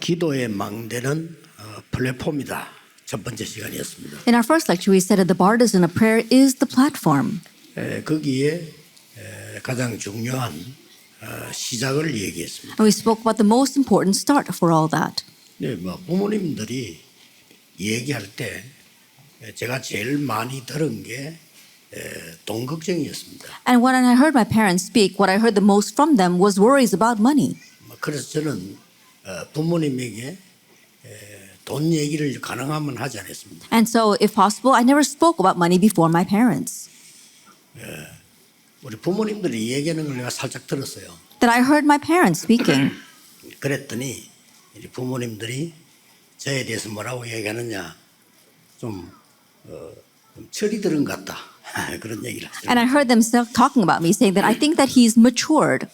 기도의 망대는 플랫폼이다. 첫 번째 시간이었습니다. In our first lecture, we said that the partisan of prayer is the platform. 거기에 가장 중요한 시작을 얘기했습니다. And we spoke about the most important start for all that. 네, 부모님들이 얘기할 때 제가 제일 많이 들은 게 돈 걱정이었습니다. And when I heard my parents speak, what I heard the most from them was worries about money. 그래서 저는 부모님에게 돈 얘기를 가능하면 하지 않았습니다. And so, if possible, I never spoke about money before my parents. 우리 부모님들이 얘기하는 걸 내가 살짝 들었어요. Then I heard my parents speaking. 그랬더니 우리 부모님들이 저에 대해서 뭐라고 얘기하느냐 좀 철이 들은 것 같다 그런 얘기를 하죠. And I heard them talking about me, saying that I think that he's matured.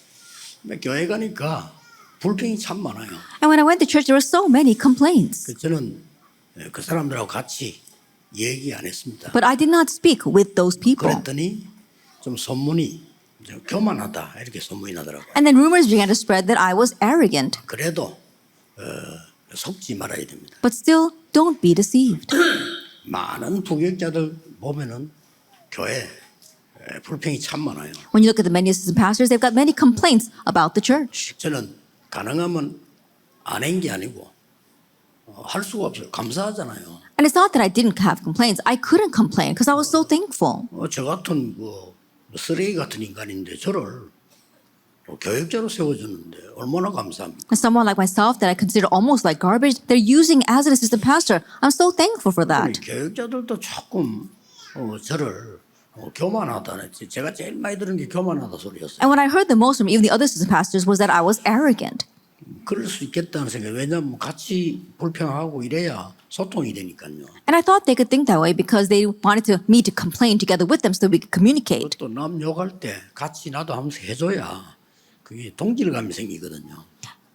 교회 가니까 불평이 참 많아요. And when I went to church, there were so many complaints. 저는 그 사람들하고 같이 얘기 안 했습니다. But I did not speak with those people. 그랬더니 좀 소문이 좀 교만하다 이렇게 소문이 나더라고요. And then rumors began to spread that I was arrogant. 그래도 속지 말아야 됩니다. But still, don't be deceived. 많은 부교육자들 보면은 교회 불평이 참 많아요. When you look at the many assistant pastors, they've got many complaints about the church. 저는 가능하면 안 한 게 아니고 할 수가 없어요. 감사하잖아요. And it's not that I didn't have complaints. I couldn't complain because I was so thankful. 저 같은 쓰레기 같은 인간인데 저를 교육자로 세워주는데 얼마나 감사합니까? And someone like myself that I consider almost like garbage, they're using as an assistant pastor. I'm so thankful for that. 교육자들도 조금 저를 교만하다는 제가 제일 많이 들은 게 교만하다 소리였어요. And what I heard the most from even the other assistant pastors was that I was arrogant. 그럴 수 있겠다는 생각. 왜냐하면 같이 불평하고 이래야 소통이 되니까요. And I thought they could think that way because they wanted me to complain together with them so we could communicate. 또 남 욕할 때 같이 나도 하면서 해줘야 그게 동질감이 생기거든요.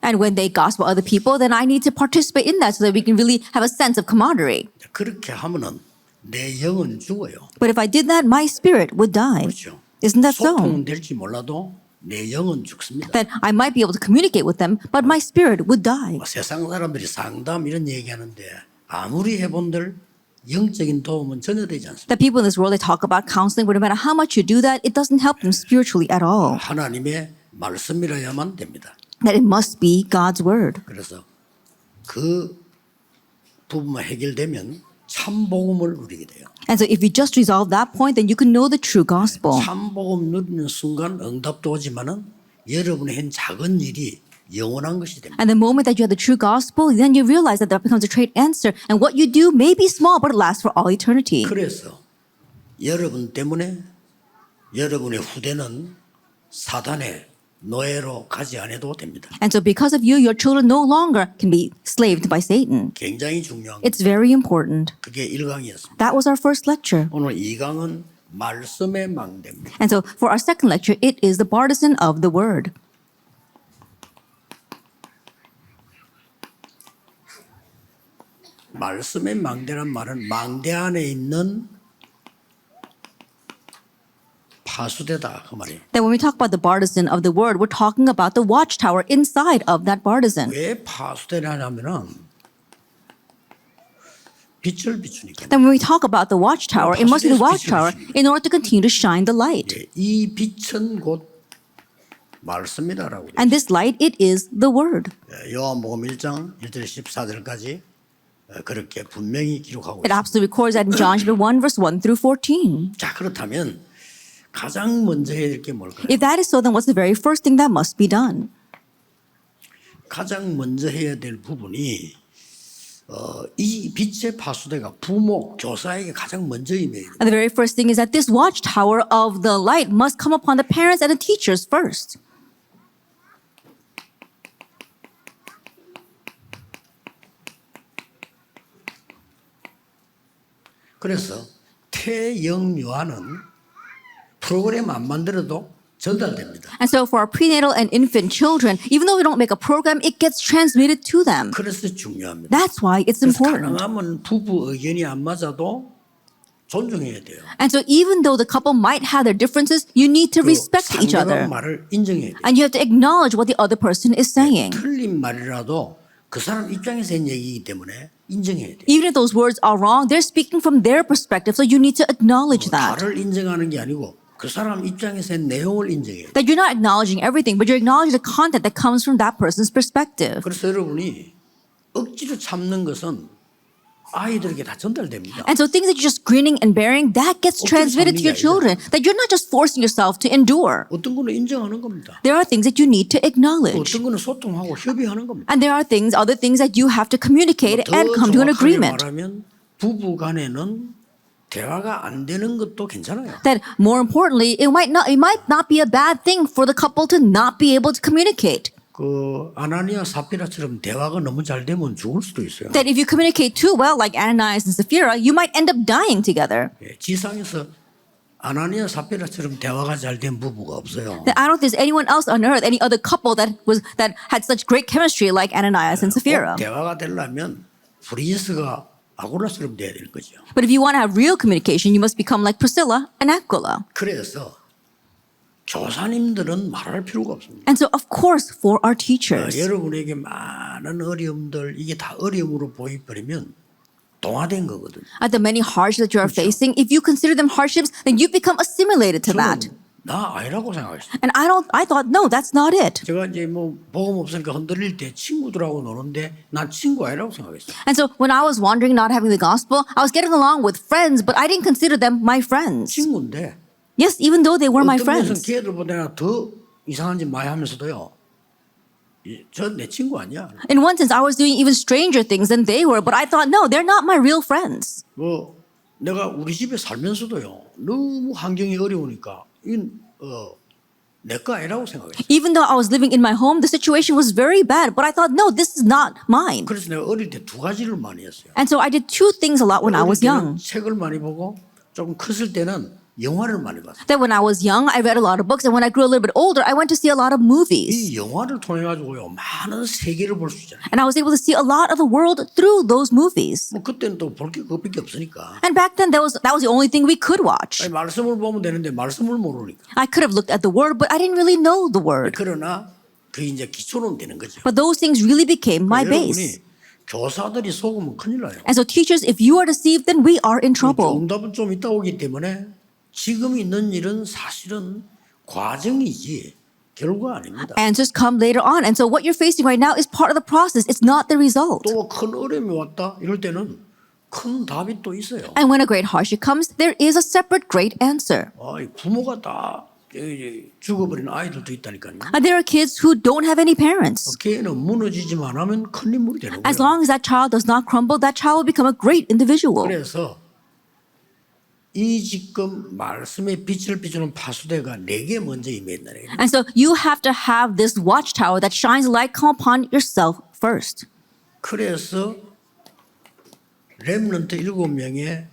And when they gossip other people, then I need to participate in that so that we can really have a sense of camaraderie. 그렇게 하면은 내 영은 죽어요. But if I did that, my spirit would die. 그렇죠. Isn't that so? 소통은 될지 몰라도 내 영은 죽습니다. That I might be able to communicate with them, but my spirit would die. 세상 사람들이 상담 이런 얘기하는데 아무리 해본들 영적인 도움은 전혀 되지 않습니다. That people in this world, they talk about counseling, but no matter how much you do that, it doesn't help them spiritually at all. 하나님의 말씀이라야만 됩니다. That it must be God's word. 그래서 그 부분만 해결되면 참 복음을 누리게 돼요. And so if you just resolve that point, then you can know the true gospel. 참 복음 누리는 순간 응답도 오지만은 여러분이 한 작은 일이 영원한 것이 됩니다. And the moment that you have the true gospel, then you realize that that becomes a great answer. And what you do may be small, but it lasts for all eternity. 그래서 여러분 때문에 여러분의 후대는 사단의 노예로 가지 않아도 됩니다. And so because of you, your children no longer can be slaved by Satan. 굉장히 중요한 It's very important. 그게 1강이었습니다. That was our first lecture. 오늘 2강은 말씀의 망대입니다. And so for our second lecture, it is the partisan of the word. 말씀의 망대란 말은 망대 안에 있는 파수대다 그 말이에요. That when we talk about the partisan of the word, we're talking about the watchtower inside of that partisan. 왜 파수대냐면은 빛을 비추니까. Then when we talk about the watchtower, it must be the watchtower in order to continue to shine the light. 이 빛은 곧 말씀이다라고. And this light, it is the word. 요한복음 1장 1절 14절까지 그렇게 분명히 기록하고 It 있습니다. absolutely records that in John chapter 1, verse 1 through 14. 자 그렇다면 가장 먼저 해야 될 게 뭘까요? If that is so, then what's the very first thing that must be done? 가장 먼저 해야 될 부분이 이 빛의 파수대가 부모, 교사에게 가장 먼저 임해야 돼요. And the very first thing is that this watchtower of the light must come upon the parents and the teachers first. 그래서 태영유아는 프로그램 안 만들어도 전달됩니다. And so for our prenatal and infant children, even though we don't make a program, it gets transmitted to them. 그래서 중요합니다. That's why it's 그래서 important. 가능하면 부부 의견이 안 맞아도 존중해야 돼요. And so even though the couple might have their differences, you need to respect each 상대방 other. 말을 인정해야 돼요. And you have to acknowledge what the other person is saying. 틀린 말이라도 그 사람 입장에서 한 얘기이기 때문에 인정해야 돼요. Even if those words are wrong, they're speaking from their perspective, so you need to acknowledge that. 다를 인정하는 게 아니고 그 사람 입장에서 한 내용을 인정해야 돼요. That you're not acknowledging everything, but you're acknowledging the content that comes from that person's perspective. 그래서 여러분이 억지로 참는 것은 아이들에게 다 전달됩니다. And so things that you're just grinning and bearing, that gets transmitted to your children. That you're not just forcing yourself to endure. 어떤 거는 인정하는 겁니다. There are things that you need to acknowledge. 어떤 거는 소통하고 협의하는 겁니다. And there are things, other things that you have to communicate 더 and come to an 정확하게 agreement. 말하면 부부 간에는 대화가 안 되는 것도 괜찮아요. That more importantly, it might not be a bad thing for the couple to not be able to communicate. 그 아나니아 사피라처럼 대화가 너무 잘 되면 죽을 수도 있어요. That if you communicate too well, like Ananias and Sapphira, you might end up dying together. 예, 지상에서 아나니아 사피라처럼 대화가 잘 된 부부가 없어요. That I don't think there's anyone else on earth, any other couple that had such great chemistry like Ananias and Sapphira. 꼭 대화가 되려면 브리스가 아굴라처럼 돼야 되는 거죠. But if you want to have real communication, you must become like Priscilla and Aquila. 그래서 교사님들은 말할 필요가 없습니다. And so, of course, for our teachers, 여러분에게 많은 어려움들 이게 다 어려움으로 보여버리면 동화된 거거든요. at the many hardships that you are facing, if you consider them hardships, then you become assimilated to that. 저는 나 아니라고 생각했어요. And I thought, no, that's not it. 제가 이제 뭐 복음 없으니까 흔들릴 때 친구들하고 노는데 난 친구 아니라고 생각했어요. And so when I was wandering, not having the gospel, I was getting along with friends, but I didn't consider them my friends. 친구인데 Yes, even though they were my 어떤 면에서 friends. 걔들보다 더 이상한 짓 많이 하면서도요. 저 내 친구 아니야. In one sense, I was doing even stranger things than they were, but I thought, no, they're not my real friends. 뭐 내가 우리 집에 살면서도요. 너무 환경이 어려우니까 이건 내 거 아니라고 생각했어요. Even though I was living in my home, the situation was very bad, but I thought, no, this is not mine. 그래서 내가 어릴 때 두 가지를 많이 했어요. And so I did two things a lot when I was 어릴 때는 young. 책을 많이 보고 조금 컸을 때는 영화를 많이 봤어요. That when I was young, I read a lot of books, and when I grew a little bit older, I went to see a lot of movies. 이 영화를 통해 가지고요 많은 세계를 볼 수 있잖아요. And I was able to see a lot of the world through those movies. 뭐 그때는 또 볼 게 그것밖에 없으니까. And back then, that was the only thing we could watch. 아니, 말씀을 보면 되는데 말씀을 모르니까. I could have looked at the word, but I didn't really know the word. 그러나 그게 이제 기초는 되는 거죠. But those things really became my base. 여러분이 교사들이 속으면 큰일 나요. And so, teachers, if you are deceived, then we are in trouble. 정답은 좀 있다 오기 때문에 지금 있는 일은 사실은 과정이지 결과 아닙니다. Answers come later on. And so, what you're facing right now is part of the process. It's not the result. 또 큰 어려움이 왔다 이럴 때는 큰 답이 또 있어요. And when a great hardship comes, there is a separate great answer. 부모가 다 죽어버린 아이들도 있다니까요. And there are kids who don't have any parents. 걔는 무너지지만 하면 큰 인물이 되는 As 거예요. long as that child does not crumble, that child will become a great individual. 그래서 이 지금 말씀의 빛을 비추는 파수대가 내게 먼저 임했다. And so you have to have this watchtower that shines light come upon yourself first. 그래서 렘넌트 7명의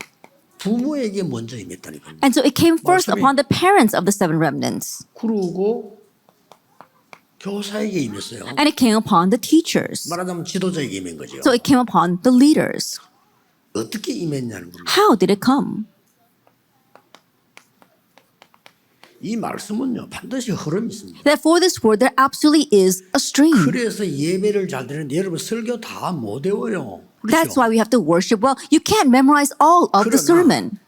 부모에게 먼저 임했다니까요. And so it came first 말씀이- upon the parents of the seven remnants. 그러고 교사에게 임했어요. And it came upon the teachers. 말하자면 지도자에게 임한 거죠. So it came upon the leaders. 어떻게 임했냐는 겁니다. How did it come? 이 말씀은요 반드시 흐름이 있습니다. That for this word there absolutely is a stream. 그래서 예배를 잘 드리는데 여러분 설교 다 못 외워요. That's 그렇죠? why we have to worship well. You can't memorize all of the 그러나 sermon.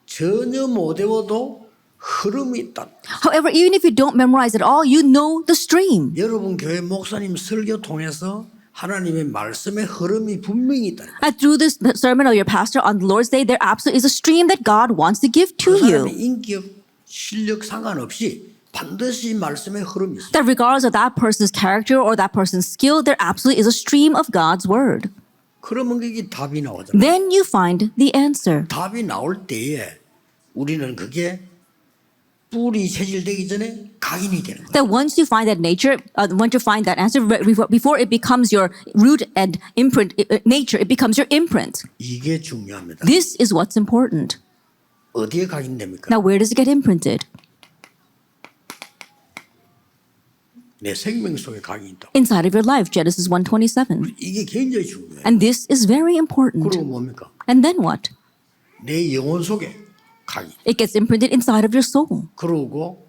전혀 못 외워도 흐름이 있다. However, even if you don't memorize it all, you know the stream. 여러분 교회 목사님 설교 통해서 하나님의 말씀의 흐름이 분명히 있다. And through this sermon of your pastor on the Lord's Day, there absolutely is a stream that God wants to give to 그 you. 사람의 인격, 실력 상관없이 반드시 말씀의 흐름이 있어요. That regardless of that person's character or that person's skill, there absolutely is a stream of God's word. 그러면 그게 답이 나오잖아요. Then you find the answer. 답이 나올 때에 우리는 그게 뿌리 체질되기 전에 각인이 되는 거예요. That once you find that once you find that answer, before it becomes your root and imprint, nature, it becomes your imprint. 이게 중요합니다. This is what's important. 어디에 각인됩니까? Now, where does it get imprinted? 내 생명 속에 각인이 있다. Inside of your life, Genesis 1:27. 이게 굉장히 중요해요. And this is very important. 그리고 뭡니까? And then what? 내 영혼 속에 각인. It gets imprinted inside of your soul. 그리고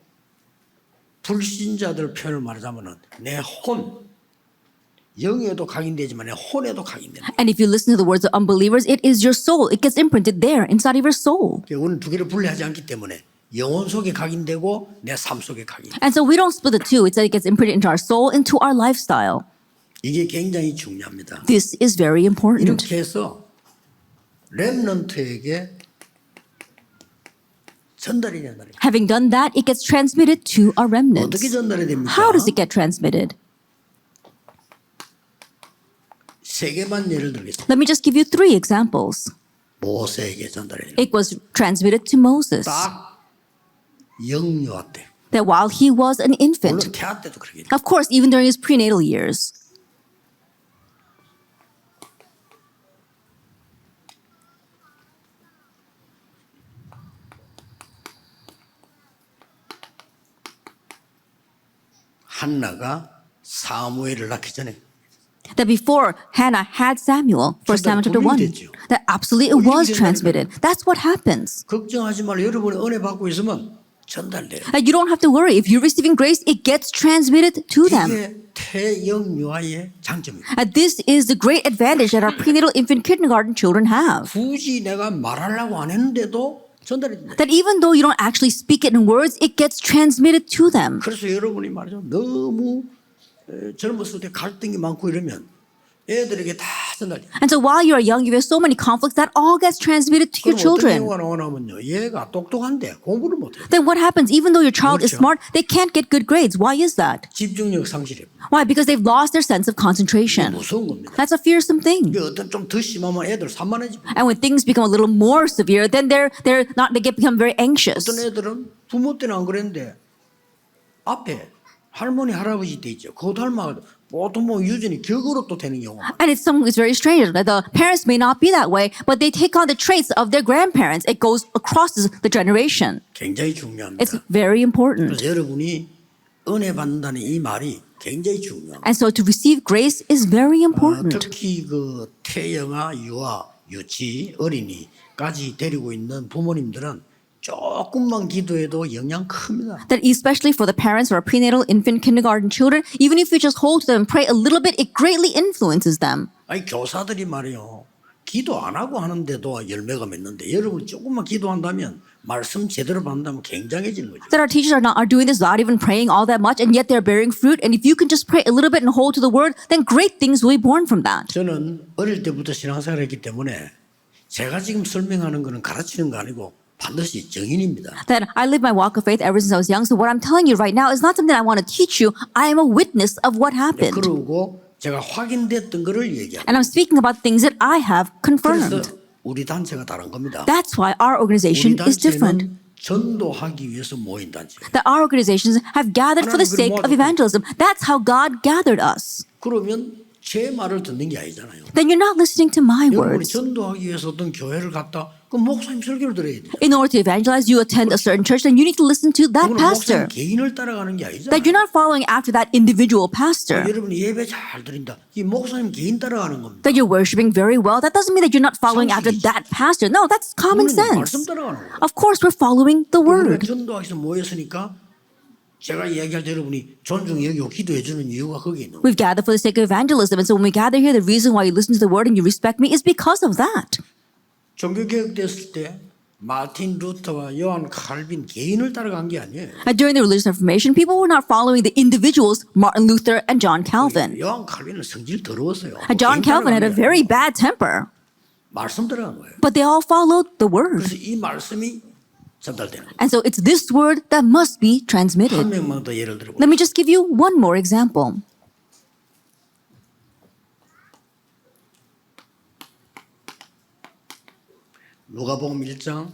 불신자들 표현을 말하자면은 내 혼, 영에도 각인되지만 혼에도 각인됩니다. And if you listen to the words of unbelievers, it is your soul. It gets imprinted there inside of your soul. 우리는 두 개를 분리하지 않기 때문에 영혼 속에 각인되고 내 삶 속에 각인. And so we don't split the two. It's that it gets imprinted into our soul, into our lifestyle. 이게 굉장히 중요합니다. This is very important. 이렇게 해서 렘넌트에게 전달이 된다. Having done that, it gets transmitted to our remnants. 어떻게 전달이 됩니까? How does it get transmitted? 세 개만 예를 들겠습니다. Let me just give you 3 examples. 모세에게 전달이 됩니다. It was transmitted to Moses 딱 영유아 때, that while he was an 물론 infant, 태아 때도 그렇게 of course, even during his prenatal years, 한나가 사무엘을 낳기 전에 that before Hannah had Samuel, 1 Samuel chapter 1, that absolutely it was transmitted. That's what happens. 걱정하지 말고 여러분이 은혜 받고 있으면 전달돼요. That you don't have to worry. If you're receiving grace, it gets transmitted to them. 이게 태영유아의 장점입니다. And this is the great advantage that our prenatal infant kindergarten children have. 굳이 내가 말하려고 안 했는데도 전달이 된다. That even though you don't actually speak it in words, it gets transmitted to them. 그래서 여러분이 말이죠. 너무 젊었을 때 갈등이 많고 이러면 애들에게 다 전달돼요. And so while you are young, you have so many conflicts that all gets transmitted to your 그럼 어떤 children. 경우가 나오냐면요. 얘가 똑똑한데 공부를 못해요. Then what happens? Even though your child is 그렇죠. smart, they can't get good grades. Why is that? 집중력 상실입니다. Why? Because they've lost their sense of concentration. 무서운 겁니다. That's a fearsome thing. 이게 어떤 좀 더 심하면 애들 산만해집니다. And when things become a little more severe, then they become very anxious. 어떤 애들은 부모 때는 안 그랬는데 앞에 할머니 할아버지 때 있죠. 그거 닮아가지고 보통 뭐 유전이 격으로 또 되는 경우가 And it's very strange that the parents may not be that way, but they take on the traits of their grandparents. It goes across the generation. 굉장히 중요합니다. It's very important. 그래서 여러분이 은혜 받는다는 이 말이 굉장히 중요합니다. And so to receive grace is very important. 특히 그 태영아, 유아, 유치, 어린이까지 데리고 있는 부모님들은 조금만 기도해도 영향 큽니다. That especially for the parents who are prenatal, infant, kindergarten children, even if you just hold to them and pray a little bit, it greatly influences them. 아니 교사들이 말이요. 기도 안 하고 하는데도 열매가 맺는데 여러분 조금만 기도한다면 말씀 제대로 받는다면 굉장해지는 거죠. That our teachers are doing this without even praying all that much, and yet they're bearing fruit. And if you can just pray a little bit and hold to the word, then great things will be born from that. 저는 어릴 때부터 신앙생활을 했기 때문에 제가 지금 설명하는 거는 가르치는 거 아니고 반드시 증인입니다. That I live my walk of faith ever since I was young. So what I'm telling you right now is not something I want to teach you. I am a witness of what happened. 그러고 제가 확인됐던 거를 얘기합니다. And I'm speaking about things that I have confirmed. 그래서 우리 단체가 다른 겁니다. That's why our 우리 organization is different. 단체는 전도하기 위해서 모인 단체예요. That our organizations have gathered for the sake of evangelism. That's how God gathered us. 그러면 제 말을 듣는 게 아니잖아요. Then you're not listening to my 여러분이 words. 전도하기 위해서 어떤 교회를 갔다 그럼 목사님 설교를 들어야 돼요. In order to evangelize, you attend a certain church, then you need to listen to that 그건 pastor. 목사님 개인을 따라가는 게 아니잖아요. That you're not following after that individual pastor. 여러분이 예배 잘 드린다. 이 목사님 개인 따라가는 겁니다. That you're worshiping very well. That doesn't mean that you're not following after that pastor. No, that's common 우리는 말씀 sense. 따라가는 거예요. Of course, we're following the 우리가 word. 전도하기 위해서 모였으니까 제가 이야기할 때 여러분이 존중 여기고 기도해 주는 이유가 거기에 있는 거예요. We've gathered for the sake of evangelism. And so when we gather here, the reason why you listen to the word and you respect me is because of that. 종교개혁 됐을 때 마틴 루터와 요한 칼빈 개인을 따라간 게 아니에요. During the religious reformation, people were not following the individuals, Martin Luther and John Calvin. 요한 칼빈은 성질 더러웠어요. John 개인 Calvin had a 따라간 게 very 아니에요. bad temper, 말씀 따라간 거예요. but they all followed the word. 그래서 이 말씀이 전달되는 거예요. And so it's this word that must be 한 transmitted. 명만 더 예를 들어보세요. Let me just give you one more example. 누가복음 1장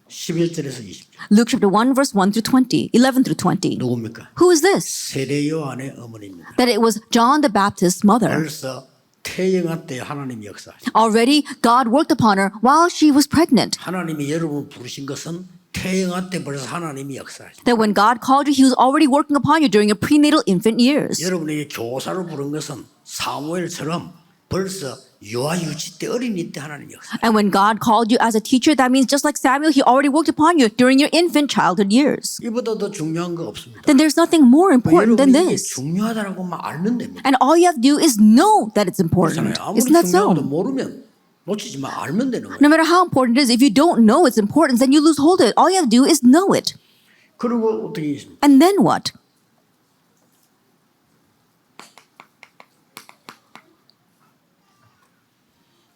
11절에서 20절. Luke chapter 1, verse 1 through 20, 11 through 20. 누굽니까? Who is this? 세례 요한의 어머니입니다. That it was John the Baptist's mother. 벌써 태영아 때 하나님이 역사하셨어요. Already, God worked upon her while she was pregnant. 하나님이 여러분을 부르신 것은 태영아 때 벌써 하나님이 역사하셨어요. That when God called you, He was already working upon you during your prenatal infant years. 여러분에게 교사로 부른 것은 사무엘처럼 벌써 유아 유치 때 어린이 때 하나님 역사. And when God called you as a teacher, that means just like Samuel, he already worked upon you during your infant childhood years. 이보다 더 중요한 거 없습니다. Then there's nothing more important than 여러분이 이게 this. 중요하다라고만 알면 됩니다. And all you have to do is know that it's important. 그렇잖아요. 아무리 Isn't that 중요하고도 so? 모르면 놓치지만 알면 되는 거예요. No matter how important it is, if you don't know its importance, then you lose hold of it. All you have to do is know it. 그리고 어떻게 있습니까? And then what?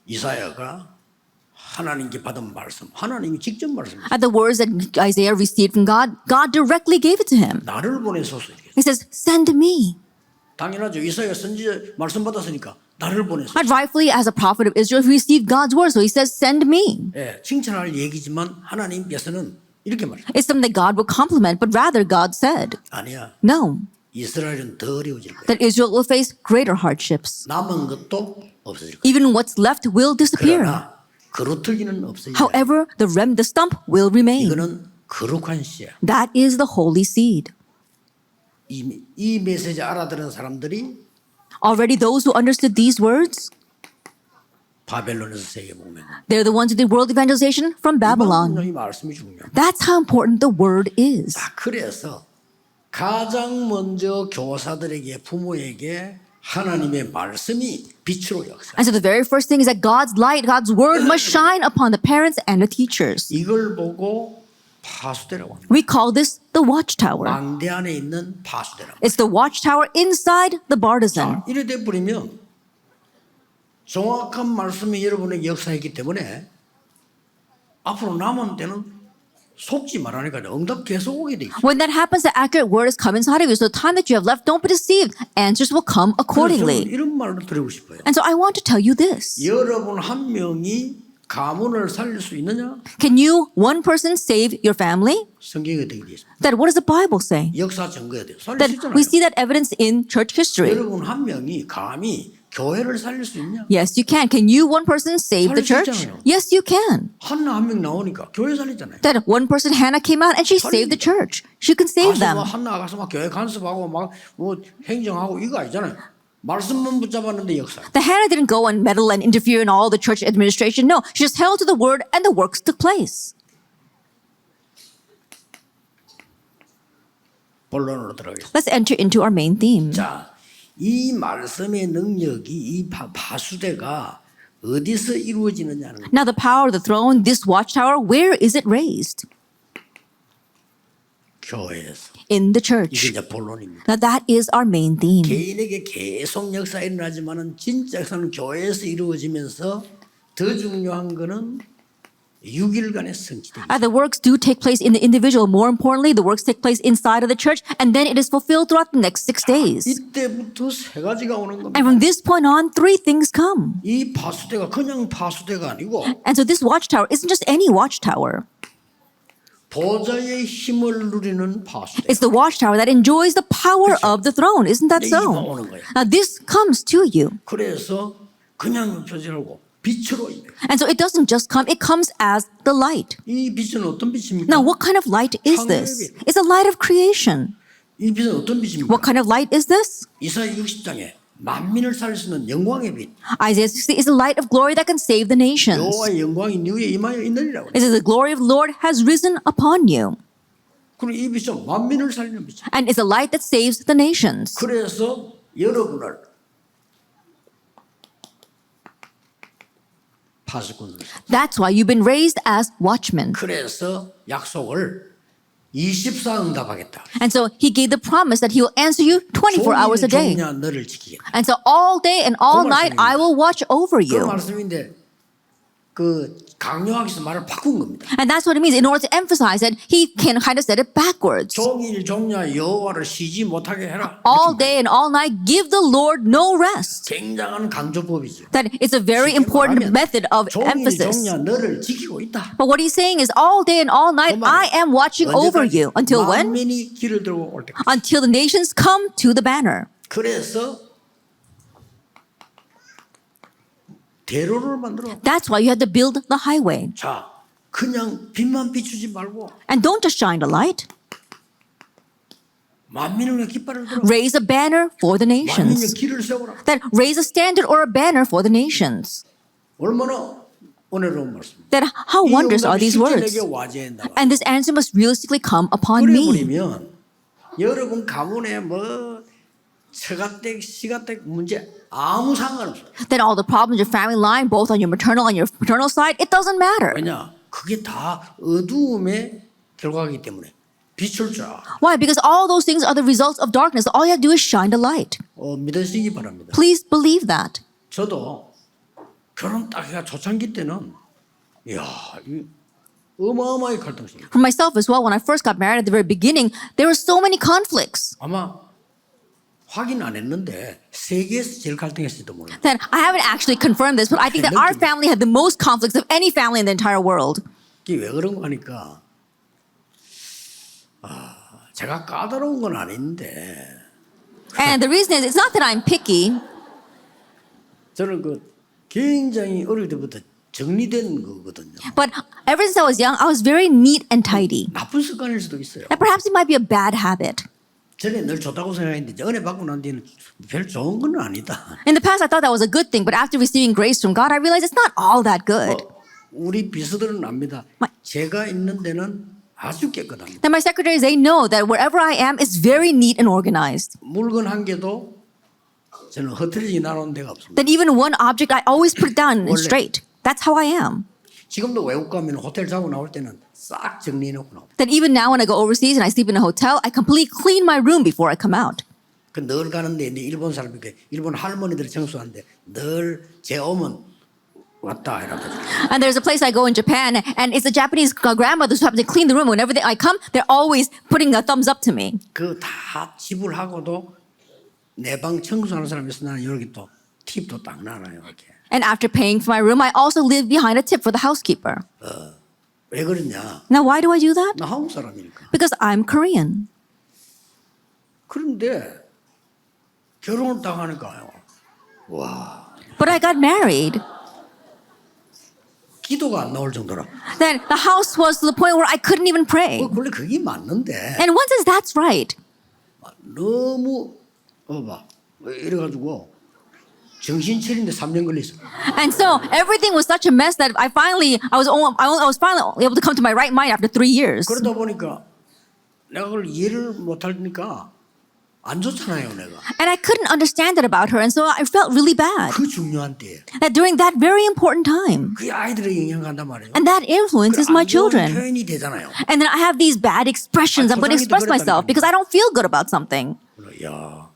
이사야가 하나님께 받은 말씀, 하나님이 직접 말씀하셨어요. At the words that Isaiah received from God, God directly gave it to him. 나를 보내소서. 이렇게. He says, send me. 당연하죠. 이사야 선지자 말씀 받았으니까 나를 보내소서. And rightfully, as a prophet of Israel, he received God's word, so he says, send me. 예, 칭찬할 얘기지만 하나님께서는 이렇게 말해요. It's something that God would compliment, but rather God said, 아니야. no, 이스라엘은 더 어려워질 거야. that Israel will face greater hardships. 남은 것도 없어질 거야. Even what's left will disappear. 그러나 그루터기는 없어질 거야. However, the stump will remain. 이거는 거룩한 씨야. That is the holy seed. 이 메시지 알아들은 사람들이 Already those who understood these words, 바벨론에서 세계복음에 they're the ones who did world evangelization from Babylon. 이 말씀이 중요합니다. That's how important the word is. 자, 그래서 가장 먼저 교사들에게 부모에게 하나님의 말씀이 빛으로 역사. And so the very first thing is that God's light, God's word must shine upon the parents and the teachers. 이걸 보고 파수대라고 합니다. We call this the watchtower. 망대 안에 있는 파수대라고. It's the watchtower inside the bartizan. 이래 돼 버리면 정확한 말씀이 여러분에게 역사했기 때문에 앞으로 남은 때는 속지 말라니까 응답 계속 오게 돼 있어. When that happens, the accurate word has come inside of you. So the time that you have left, don't be deceived. Answers will come 그래서 저는 accordingly. 이런 말을 드리고 싶어요. And so I want to tell you this. 여러분 한 명이 가문을 살릴 수 있느냐? Can you, one person, save your family? 성경에 어떻게 되어 있습니까? That what does the Bible say? 역사 증거에 돼요. 살릴 수 That 있잖아요. we see that evidence in church history. 여러분 한 명이 감히 교회를 살릴 수 있냐? Yes, you can. Can you, one person, save the 살릴 수 church? 있잖아요. Yes, you can. 한나 한 명 나오니까 교회 살리잖아요. That one person, Hannah, came out and she saved the church. She can save 가서 them. 막 한나 가서 막 교회 간섭하고 막 뭐 행정하고 이거 아니잖아요. 말씀만 붙잡았는데 역사. The Hannah didn't go and meddle and interfere in all the church administration. No, she just held to the word and the works took place. 본론으로 들어가겠습니다. Let's enter into our main theme. 자, 이 말씀의 능력이 이 파수대가 어디서 이루어지느냐는 거예요. Now, the power of the throne, this watchtower, where is it raised? 교회에서. In the 이게 church. 이제 본론입니다. Now, that is our main theme. 개인에게 계속 역사 일어나지만은 진짜 역사는 교회에서 이루어지면서 더 중요한 거는 6일간의 성취되기. The works do take place in the individual. More importantly, the works take place inside of the church, and then it is fulfilled throughout the next 6 days. 이때부터 세 가지가 오는 겁니다. And from this point on, 3 things come. 이 파수대가 그냥 파수대가 아니고 And so this watchtower isn't just any watchtower. 보좌의 힘을 누리는 파수대. It's the watchtower that enjoys the power of the throne. Isn't that 이거 so? 오는 거예요. Now this comes to you. 그래서 그냥 펴지라고 빛으로 임해요. And so it doesn't just come, it comes as the light. 이 빛은 어떤 빛입니까? Now what kind of light is this? It's a light of creation. 이 빛은 어떤 빛입니까? What kind of light is this? 이사야 60장에 만민을 살릴 수 있는 영광의 빛. Isaiah 60 is the light of glory that can save the nations. 여호와의 영광이 네 위에 임하여 있느니라고. It says the glory of the Lord has risen upon you. 그리고 이 빛은 만민을 살리는 빛. And it's a light that saves the nations. 그래서 여러분을 파수꾼으로. That's why you've been raised as watchmen. 그래서 약속을 24 응답하겠다. And so he gave the promise that he will answer you 24 hours a day. 종냐 너를 지키겠다. And so all day and all 그 night 말씀입니다. I will watch over 그 you. 말씀인데 그 강요하기 위해서 말을 바꾼 겁니다. And that's what it means. In order to emphasize it, he can kind of set it backwards. 종일 종냐 여호와를 쉬지 못하게 해라. All day and all night, give the Lord no rest. 굉장한 강조법이죠. That it's a very important method of 종일 emphasis. 종냐 너를 지키고 있다. But what he's saying is all day and all night, I am watching over you. Until when? 만민이 길을 들고 올 때까지. Until the nations come to the banner. 그래서 대로를 만들어. That's why you had to build the highway. 자, 그냥 빛만 비추지 말고 And don't just shine a light. 만민을 위해 깃발을 들어. Raise a banner for the 만민의 nations. 길을 세워라. That raise a standard or a banner for the nations. 얼마나 은혜로운 말씀. That how 이 wondrous are 응답이 these 실제 words. 내게 와제한다. And this answer must realistically come upon me. 그래버리면 여러분 가문에 뭐 처가댁, 시가댁 문제 아무 상관없어요. Then all the problems your family line, both on your maternal and your paternal side, it doesn't matter. 왜냐? 그게 다 어두움의 결과이기 때문에 빛을 쫙 Why? Because all those things are the results of darkness. All you have to do is shine the light. 믿으시기 바랍니다. Please believe that. 저도 결혼 딱 해가 초창기 때는 이야 이 어마어마하게 갈등했습니다. For myself as well, when I first got married at the very beginning, there were so many conflicts. 아마 확인 안 했는데 세계에서 제일 갈등했을지도 몰라요. That I haven't actually confirmed this, but I think that our family had the most conflicts of any family in the entire world. 이게 왜 그런 거 하니까 제가 까다로운 건 아닌데 And the reason is, it's not that I'm picky, 저는 그 굉장히 어릴 때부터 정리된 거거든요. but ever since I was young, I was very neat and tidy. 나쁜 습관일 수도 있어요. That perhaps it might be a bad habit. 전에 늘 좋다고 생각했는데 은혜 받고 난 뒤에는 별 좋은 건 아니다. In the past, I thought that was a good thing, but after receiving grace from God, I realized it's not all that good. 우리 비서들은 압니다. 제가 있는 데는 아주 깨끗합니다. Then my secretaries, they know that wherever I am is very neat and organized. 물건 한 개도 저는 흐트러지게 나놓은 데가 없습니다. That even one object, I always put it down and 원래- straight. That's how I am. 지금도 외국 가면 호텔 자고 나올 때는 싹 정리해놓고 나옵니다. That even now when I go overseas and I sleep in a hotel, I completely clean my room before I come out. 늘 가는데 이제 일본 사람이니까 일본 할머니들이 청소하는데 늘 제 오면 왔다 이러고 And there's a place I go in Japan, and it's the Japanese grandmothers who have to clean the room. Whenever I come, they're always putting a thumbs up to me. 그 다 지불하고도 내 방 청소하는 사람이 있으면 나는 여기 또 팁도 딱 나눠요 이렇게. And after paying for my room, I also leave behind a tip for the housekeeper. 왜 그러냐? Now, why do I do that? 나 한국 사람이니까. Because I'm Korean. 그런데 결혼을 딱 하니까요. 와 But I got married. 기도가 안 나올 정도라. Then the house was to the point where I couldn't even pray. 원래 그게 맞는데 And one says that's right. 너무 봐 이래가지고 정신 차리는데 3년 걸렸어. And so everything was such a mess that I was finally able to come to my right mind after 3 years. 그러다 보니까 내가 그걸 이해를 못하니까 안 좋잖아요, 내가. And I couldn't understand it about her, and so I felt really bad. 그 중요한 때에 That during that very important time, 그게 아이들에게 영향간단 말이에요. and that influences my 안 좋은 children. 표현이 되잖아요. And then I have these bad expressions. I'm going to express myself because I don't feel good about something. 야,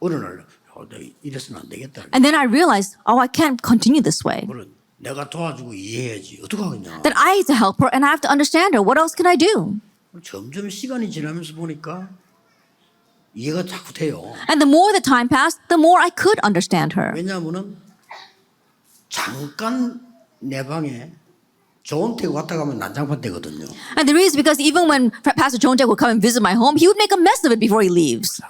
어느 날 내가 이래서는 안 되겠다. And then I realized, oh, I can't continue this way. 그래, 내가 도와주고 이해해야지. 어떻게 하겠냐. That I have to help her and I have to understand her. What else can I do? 점점 시간이 지나면서 보니까 이해가 자꾸 돼요. And the more the time passed, the more I could understand her. 왜냐하면은 잠깐 내 방에 좋은 때 왔다 가면 난장판 되거든요. And the reason is because even when Pastor Chonjae would come and visit my home, he would make a mess of it before he leaves.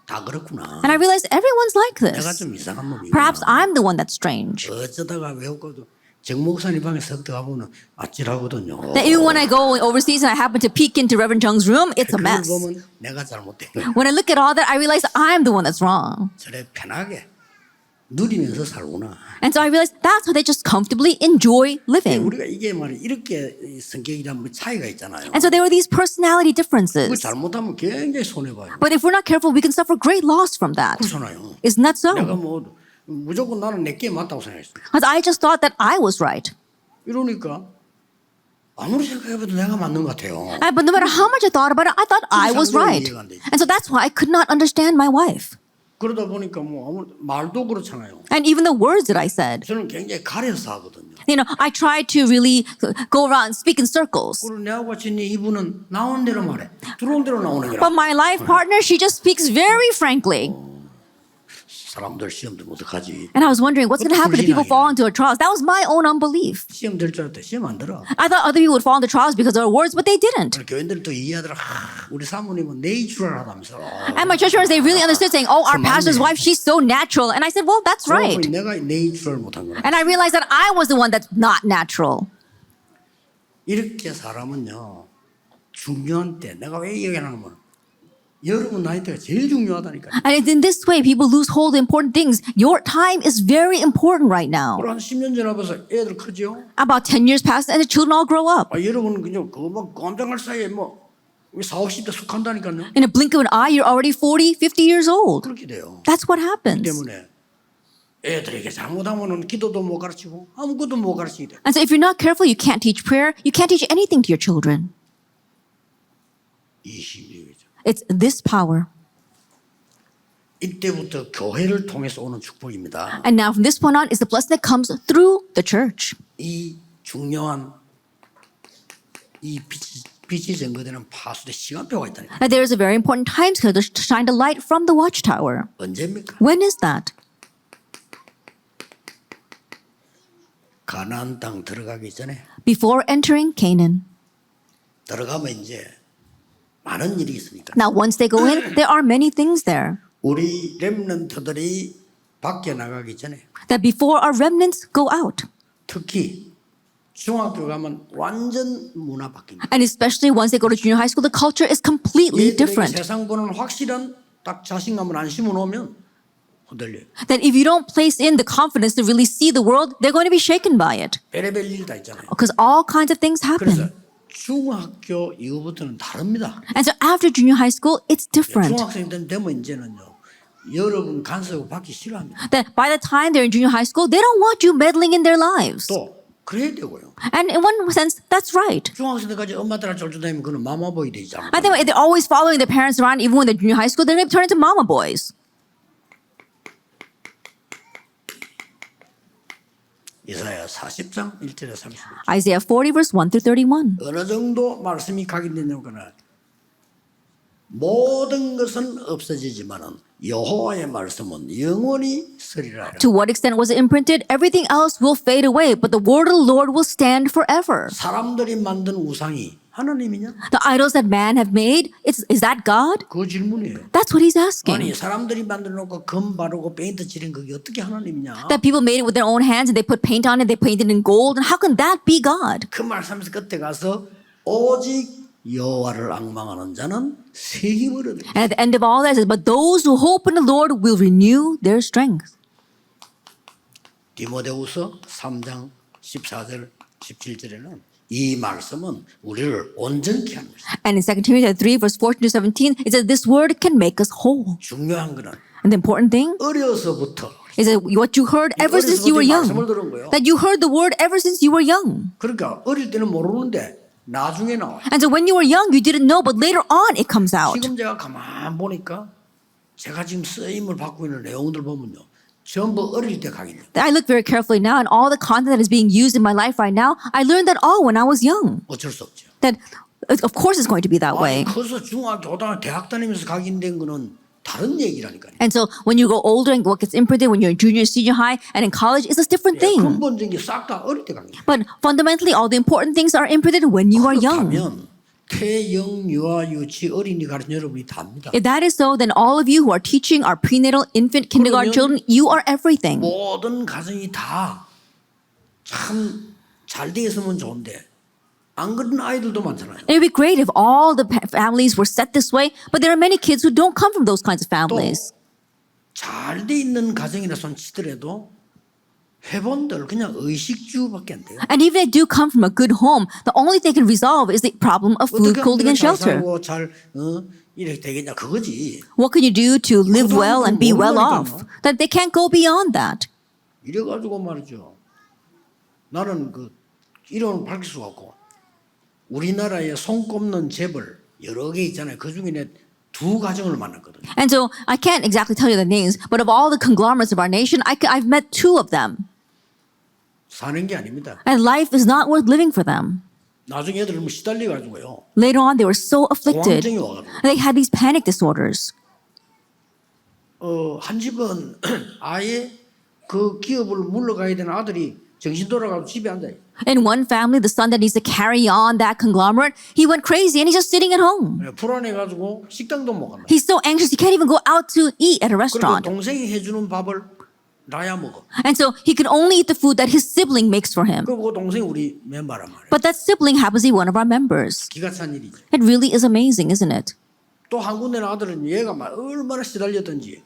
다 그렇구나. And I realized everyone's like 내가 this. 좀 이상한 놈이구나. Perhaps I'm the one that's strange. 어쩌다가 외국 가도 정 목사님 방에 석 들어가보면 아찔하거든요. That even when I go overseas and I happen to peek into Reverend Jung's room, it's a 그걸 mess. 보면 내가 잘못된 거야. When I look at all that, I realize I'm the one that's wrong. 저래 편하게 누리면서 살구나. And so I realized that's how they just comfortably enjoy living. 우리가 이게 말이 이렇게 성격이란 차이가 있잖아요. And so there were these personality 그거 differences. 잘못하면 굉장히 손해봐요. But if we're not careful, we can suffer great loss from that. 그렇잖아요. Isn't that 내가 so? 뭐 무조건 나는 내게 맞다고 생각했어. Because I just thought that I was right. 이러니까 아무리 생각해봐도 내가 맞는 것 같아요. But no matter how much I thought about it, I thought I was right. And so that's why I could not understand my wife. 그러다 보니까 뭐 아무 말도 그렇잖아요. And even the words that I said. 저는 굉장히 가려서 하거든요. You know, I tried to really go around and speak in circles. 그리고 내하고 같이 있는 이분은 나온 대로 말해. 들어온 대로 나오는 거라. But my life partner, she just speaks very frankly. 사람들 시험 들면 어떡하지? And I was wondering, what's going to happen if people fall into a trials? That was my own unbelief. 시험 들 줄 알았대. 시험 안 들어. I thought other people would fall into trials because of our words, but they didn't. 교인들은 또 이해하더라. 우리 사모님은 내추럴하다면서. And my church members, they really understood saying, oh, our pastor's wife, she's so natural. And I said, well, that's right. 내가 내추럴 못한 거야. And I realized that I was the one that's not natural. 이렇게 사람은요. 중요한 때 내가 왜 얘기하는 거면 여러분 나이대가 제일 중요하다니까. And in this way, people lose hold of important things. Your time is very important right now. 한 10년 지나면서 애들 크죠? About 10 years pass and the children all grow up. 여러분 그냥 그막 깜짝할 사이에 뭐 40, 50대 속한다니까요. In a blink of an eye, you're already 40, 50 years old. 그렇게 돼요. That's what 그 happens. 때문에 애들에게 잘못하면은 기도도 못 가르치고 아무것도 못 가르치게 돼. And so if you're not careful, you can't teach prayer. You can't teach anything to your children. 이 힘이죠. It's this power. 이때부터 교회를 통해서 오는 축복입니다. And now from this point on is the blessing that comes through the church. 이 중요한 이 빛이 전거되는 파수의 시간표가 있다니까. That there is a very important time schedule to shine the light from the watchtower. 언제입니까? When is that? 가나안 땅 들어가기 전에 Before entering Canaan. 들어가면 이제 많은 일이 있으니까. Now, once they go in, there are many things there. 우리 렘넌트들이 밖에 나가기 전에 That before our remnants go out. 특히 중학교 가면 완전 문화 바뀝니다. And especially once they go to junior high school, the culture is completely 얘들에게 different. 세상 보는 확실한 딱 자신감을 안 심어놓으면 흔들려요. That if you don't place in the confidence to really see the world, they're going to be shaken by it. 별의별 일 다 있잖아요. Because all kinds of things 그래서 happen. 중학교 이후부터는 다릅니다. And so after junior high school, it's different. 중학생 되면 이제는요. 여러분 간섭을 받기 싫어합니다. That by the time they're in junior high school, they don't want you meddling in their lives. 또 그래야 되고요. And in one sense, that's right. 중학생 때까지 엄마 따라 쫄쫄다니면 그는 마마보이 되지 않을까? I think if they're always following their parents around, even when they're junior high school, they're going to turn into mama boys. 이사야 40장 1절에 30절. Isaiah 40, verse 1 through 31. 어느 정도 말씀이 각인되냐면은 모든 것은 없어지지만은 여호와의 말씀은 영원히 서리라. To what extent was it imprinted? Everything else will fade away, but the word of the Lord will stand forever. 사람들이 만든 우상이 하나님이냐? The idols that man have made, is that God? 그 질문이에요. That's what he's 아니 asking. 사람들이 만들어 놓고 금 바르고 페인트 칠한 그게 어떻게 하나님이냐? That people made it with their own hands and they put paint on it, they painted in gold, and how can that be God? 그 말씀에서 끝에 가서 오직 여호와를 앙망하는 자는 새 힘을 얻으리. And at the end of all that, it says, but those who hope in the Lord will renew their strength. 디모데후서 3장 14절 17절에는 이 말씀은 우리를 온전케 하는 것이다. And in 2 Timothy 3, verse 14 to 17, it says, this word can make us whole. 중요한 거는 And the important thing 어려서부터 is that what you heard ever since you were young. 말씀을 들은 거예요. That you heard the word ever since you were young. 그러니까 어릴 때는 모르는데 나중에 나와요. And so when you were young, you didn't know, but later on it comes out. 지금 제가 가만 보니까 제가 지금 쓰임을 받고 있는 내용들 보면요. 전부 어릴 때 강의입니다. I look very carefully now, and all the content that is being used in my life right now, I learned that all when I was young. 어쩔 수 없죠. That, of course, it's going to be that way. 커서 중학교, 고등학교, 대학 다니면서 각인된 거는 다른 얘기라니까요. And so when you go older and what gets imprinted when you're in junior, senior high, and in college is a different thing. 근본적인 게 싹 다 어릴 때 강의. But fundamentally, all the important things are imprinted when you are young. 그렇다면 태영, 유아, 유치, 어린이 가르친 여러분이 답니다. If that is so, then all of you who are teaching our prenatal, infant, kindergarten children, you are everything. 모든 가정이 다 참 잘 돼 있으면 좋은데 안 그런 아이들도 많잖아요. It would be great if all the families were set this way, but there are many kids who don't come from those kinds of families. 잘 돼 있는 가정이라 손 치더라도 회본들 그냥 의식주밖에 안 돼요. And even if they do come from a good home, the only thing they can resolve is the problem of food, 어떻게 clothing, 하면 and 잘 shelter. 살고 잘 이렇게 되겠냐 그거지. What can you do to live well and be well off? 모른다니까요. That they can't go beyond that. 이래가지고 말이죠. 나는 그 이름을 밝힐 수가 없고 우리나라에 손꼽는 재벌 여러 개 있잖아요. 그 중에 내 두 가정을 만났거든요. And so I can't exactly tell you the names, but of all the conglomerates of our nation, I've met two of them. 사는 게 아닙니다. And life is not worth living for them. 나중에 애들 뭐 시달려 가지고요. Later on, they were so afflicted. 공황증이 와가지고 They had these panic disorders. 한 집은 아예 그 기업을 물러가야 되는 아들이 정신 돌아가고 집에 앉아요. In one family, the son that needs to carry on that conglomerate, he went crazy and he's just sitting at home. 불안해 가지고 식당도 못 간다. He's so anxious he can't even go out to eat at a 그리고 restaurant. 동생이 해주는 밥을 나야 먹어. And so he can only eat the food that his sibling makes for him. 그리고 동생이 우리 멤버란 말이에요. But that sibling happens to be one of our members. 기가 찬 일이죠. It really is amazing, isn't it? 또 한 군데는 아들은 얘가 막 얼마나 시달렸던지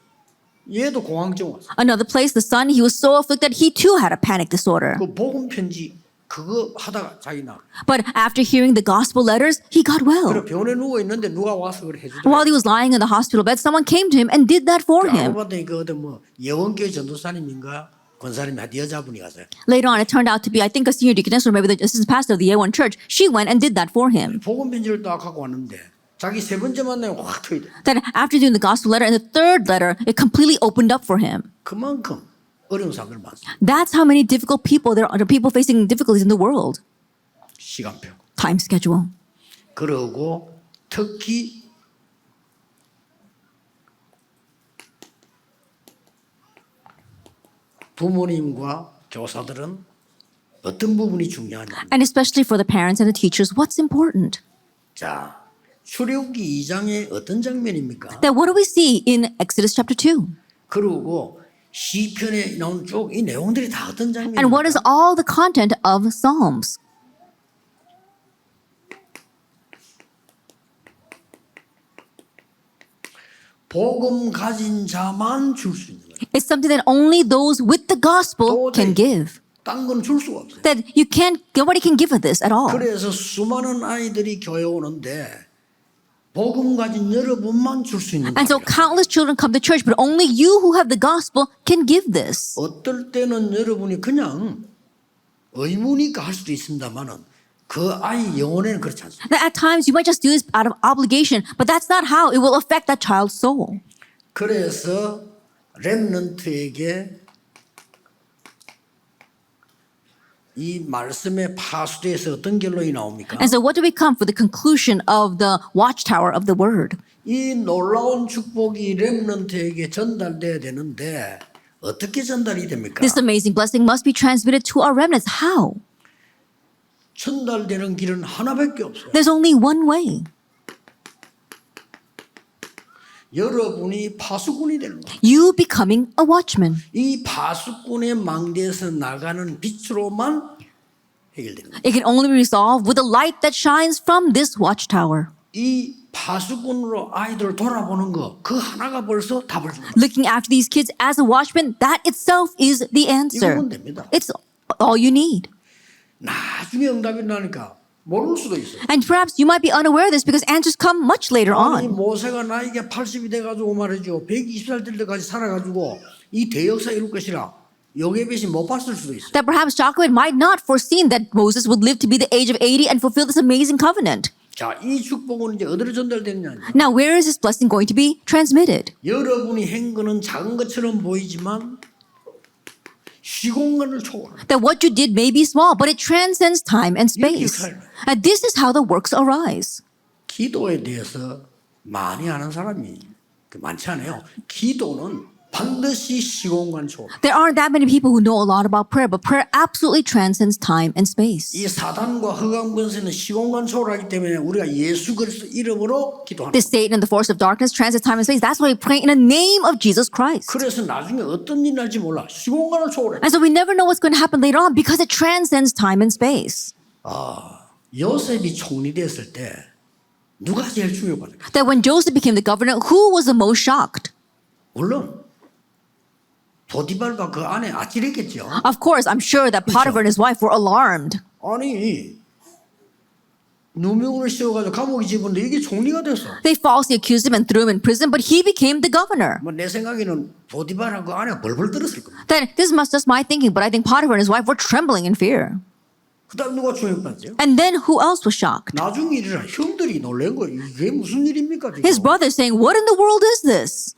얘도 공황증 왔어. Another place, the son, he was so afflicted, he too had a panic disorder. 그 복음 편지 그거 하다가 자기 나. But after hearing the gospel letters, he got well. 그래 병원에 누워 있는데 누가 와서 그래 해주더라. While he was lying in the hospital bed, someone came to him and did that for him. 알고 봤더니 그 어떤 뭐 예원교회 전도사님인가 권사님이 한 여자분이 갔어요. Later on, it turned out to be, I think, a senior deaconess or maybe the assistant pastor of the A1 church. She went and did that for him. 복음 편지를 딱 갖고 왔는데 자기 세 번째 만나면 확 터이대. Then after doing the gospel letter and the third letter, it completely opened up for him. 그만큼 어려운 사람들 많습니다. That's how many difficult people there are people facing difficulties in the world. 시간표. Time schedule. 그러고 특히 부모님과 교사들은 어떤 부분이 중요하냐. And especially for the parents and the teachers, what's important? 자, 출애굽기 2장의 어떤 장면입니까? That what do we see in Exodus chapter 2? 그리고 시편에 나온 쭉 이 내용들이 다 어떤 And what is 장면입니까? all the content of Psalms? 복음 가진 자만 줄 수 있는 거예요. It's something that only those with the gospel can give. 딴 건 줄 수가 없어요. That you can't, nobody can give of this at all. 그래서 수많은 아이들이 교회 오는데 복음 가진 여러분만 줄 수 있는 And so 거예요. countless children come to church, but only you who have the gospel can give this. 어떨 때는 여러분이 그냥 의무니까 할 수도 있습니다만은 그 아이 영혼에는 그렇지 않습니다. That at times you might just do this out of obligation, but that's not how it will affect that child's soul. 그래서 렘넌트에게 이 말씀의 파수대에서 어떤 결론이 나옵니까? And so what do we come for the conclusion of the watchtower of the word? 이 놀라운 축복이 렘넌트에게 전달돼야 되는데 어떻게 전달이 됩니까? This amazing blessing must be transmitted to our remnants. How? 전달되는 길은 하나밖에 없어요. There's only one way. 여러분이 파수꾼이 되는 거예요. You becoming a watchman. 이 파수꾼의 망대에서 나가는 빛으로만 해결되는 거예요. It can only be resolved with the light that shines from this watchtower. 이 파수꾼으로 아이들을 돌아보는 거 그 하나가 벌써 답을 줍니다. Looking after these kids as a watchman, that itself is the answer. 이거면 됩니다. It's all you need. 나중에 응답이 나니까 모를 수도 있어요. And perhaps you might be unaware of this because answers come much later 아니 on. 모세가 나이가 80이 돼가지고 말이죠. 120살 될 때까지 살아가지고 이 대역사 이룰 것이라 요게벳이 못 봤을 수도 있어요. That perhaps Jochebed might not foreseen that Moses would live to be the age of 80 and fulfill this amazing covenant. 자, 이 축복은 이제 어디로 전달되느냐. Now, where is this blessing going to be transmitted? 여러분이 한 거는 작은 것처럼 보이지만 시공간을 초월합니다. That what you did may be small, but it transcends time and space. And this is how the works arise. 기도에 대해서 많이 아는 사람이 많지 않아요. 기도는 반드시 시공간 초월. There aren't that many people who know a lot about prayer, but prayer absolutely transcends time and space. 이 사단과 흑암 권세는 시공간 초월하기 때문에 우리가 예수 그리스도 이름으로 기도합니다. The Satan and the force of darkness transcends time and space. That's why we pray in the name of Jesus Christ. 그래서 나중에 어떤 일이 날지 몰라. 시공간을 초월해. And so we never know what's going to happen later on because it transcends time and space. 요셉이 총리 됐을 때 누가 제일 충격받을까? That when Joseph became the governor, who was the most shocked? 물론 보디발과 그 아내 아찔했겠죠. Of course, I'm sure that Potiphar and his wife were alarmed. 아니 누명을 씌워가지고 감옥에 집었는데 이게 총리가 됐어. They falsely accused him and threw him in prison, but he became the governor. 뭐 내 생각에는 보디발하고 아내가 벌벌 떨었을 겁니다. Then this must just my thinking, but I think Potiphar and his wife were trembling in fear. 그다음 누가 충격받았어요? And then who else was shocked? 나중에 일이라 형들이 놀란 거예요. 이게 무슨 일입니까? 지금? His brothers saying, "What in the world is this?"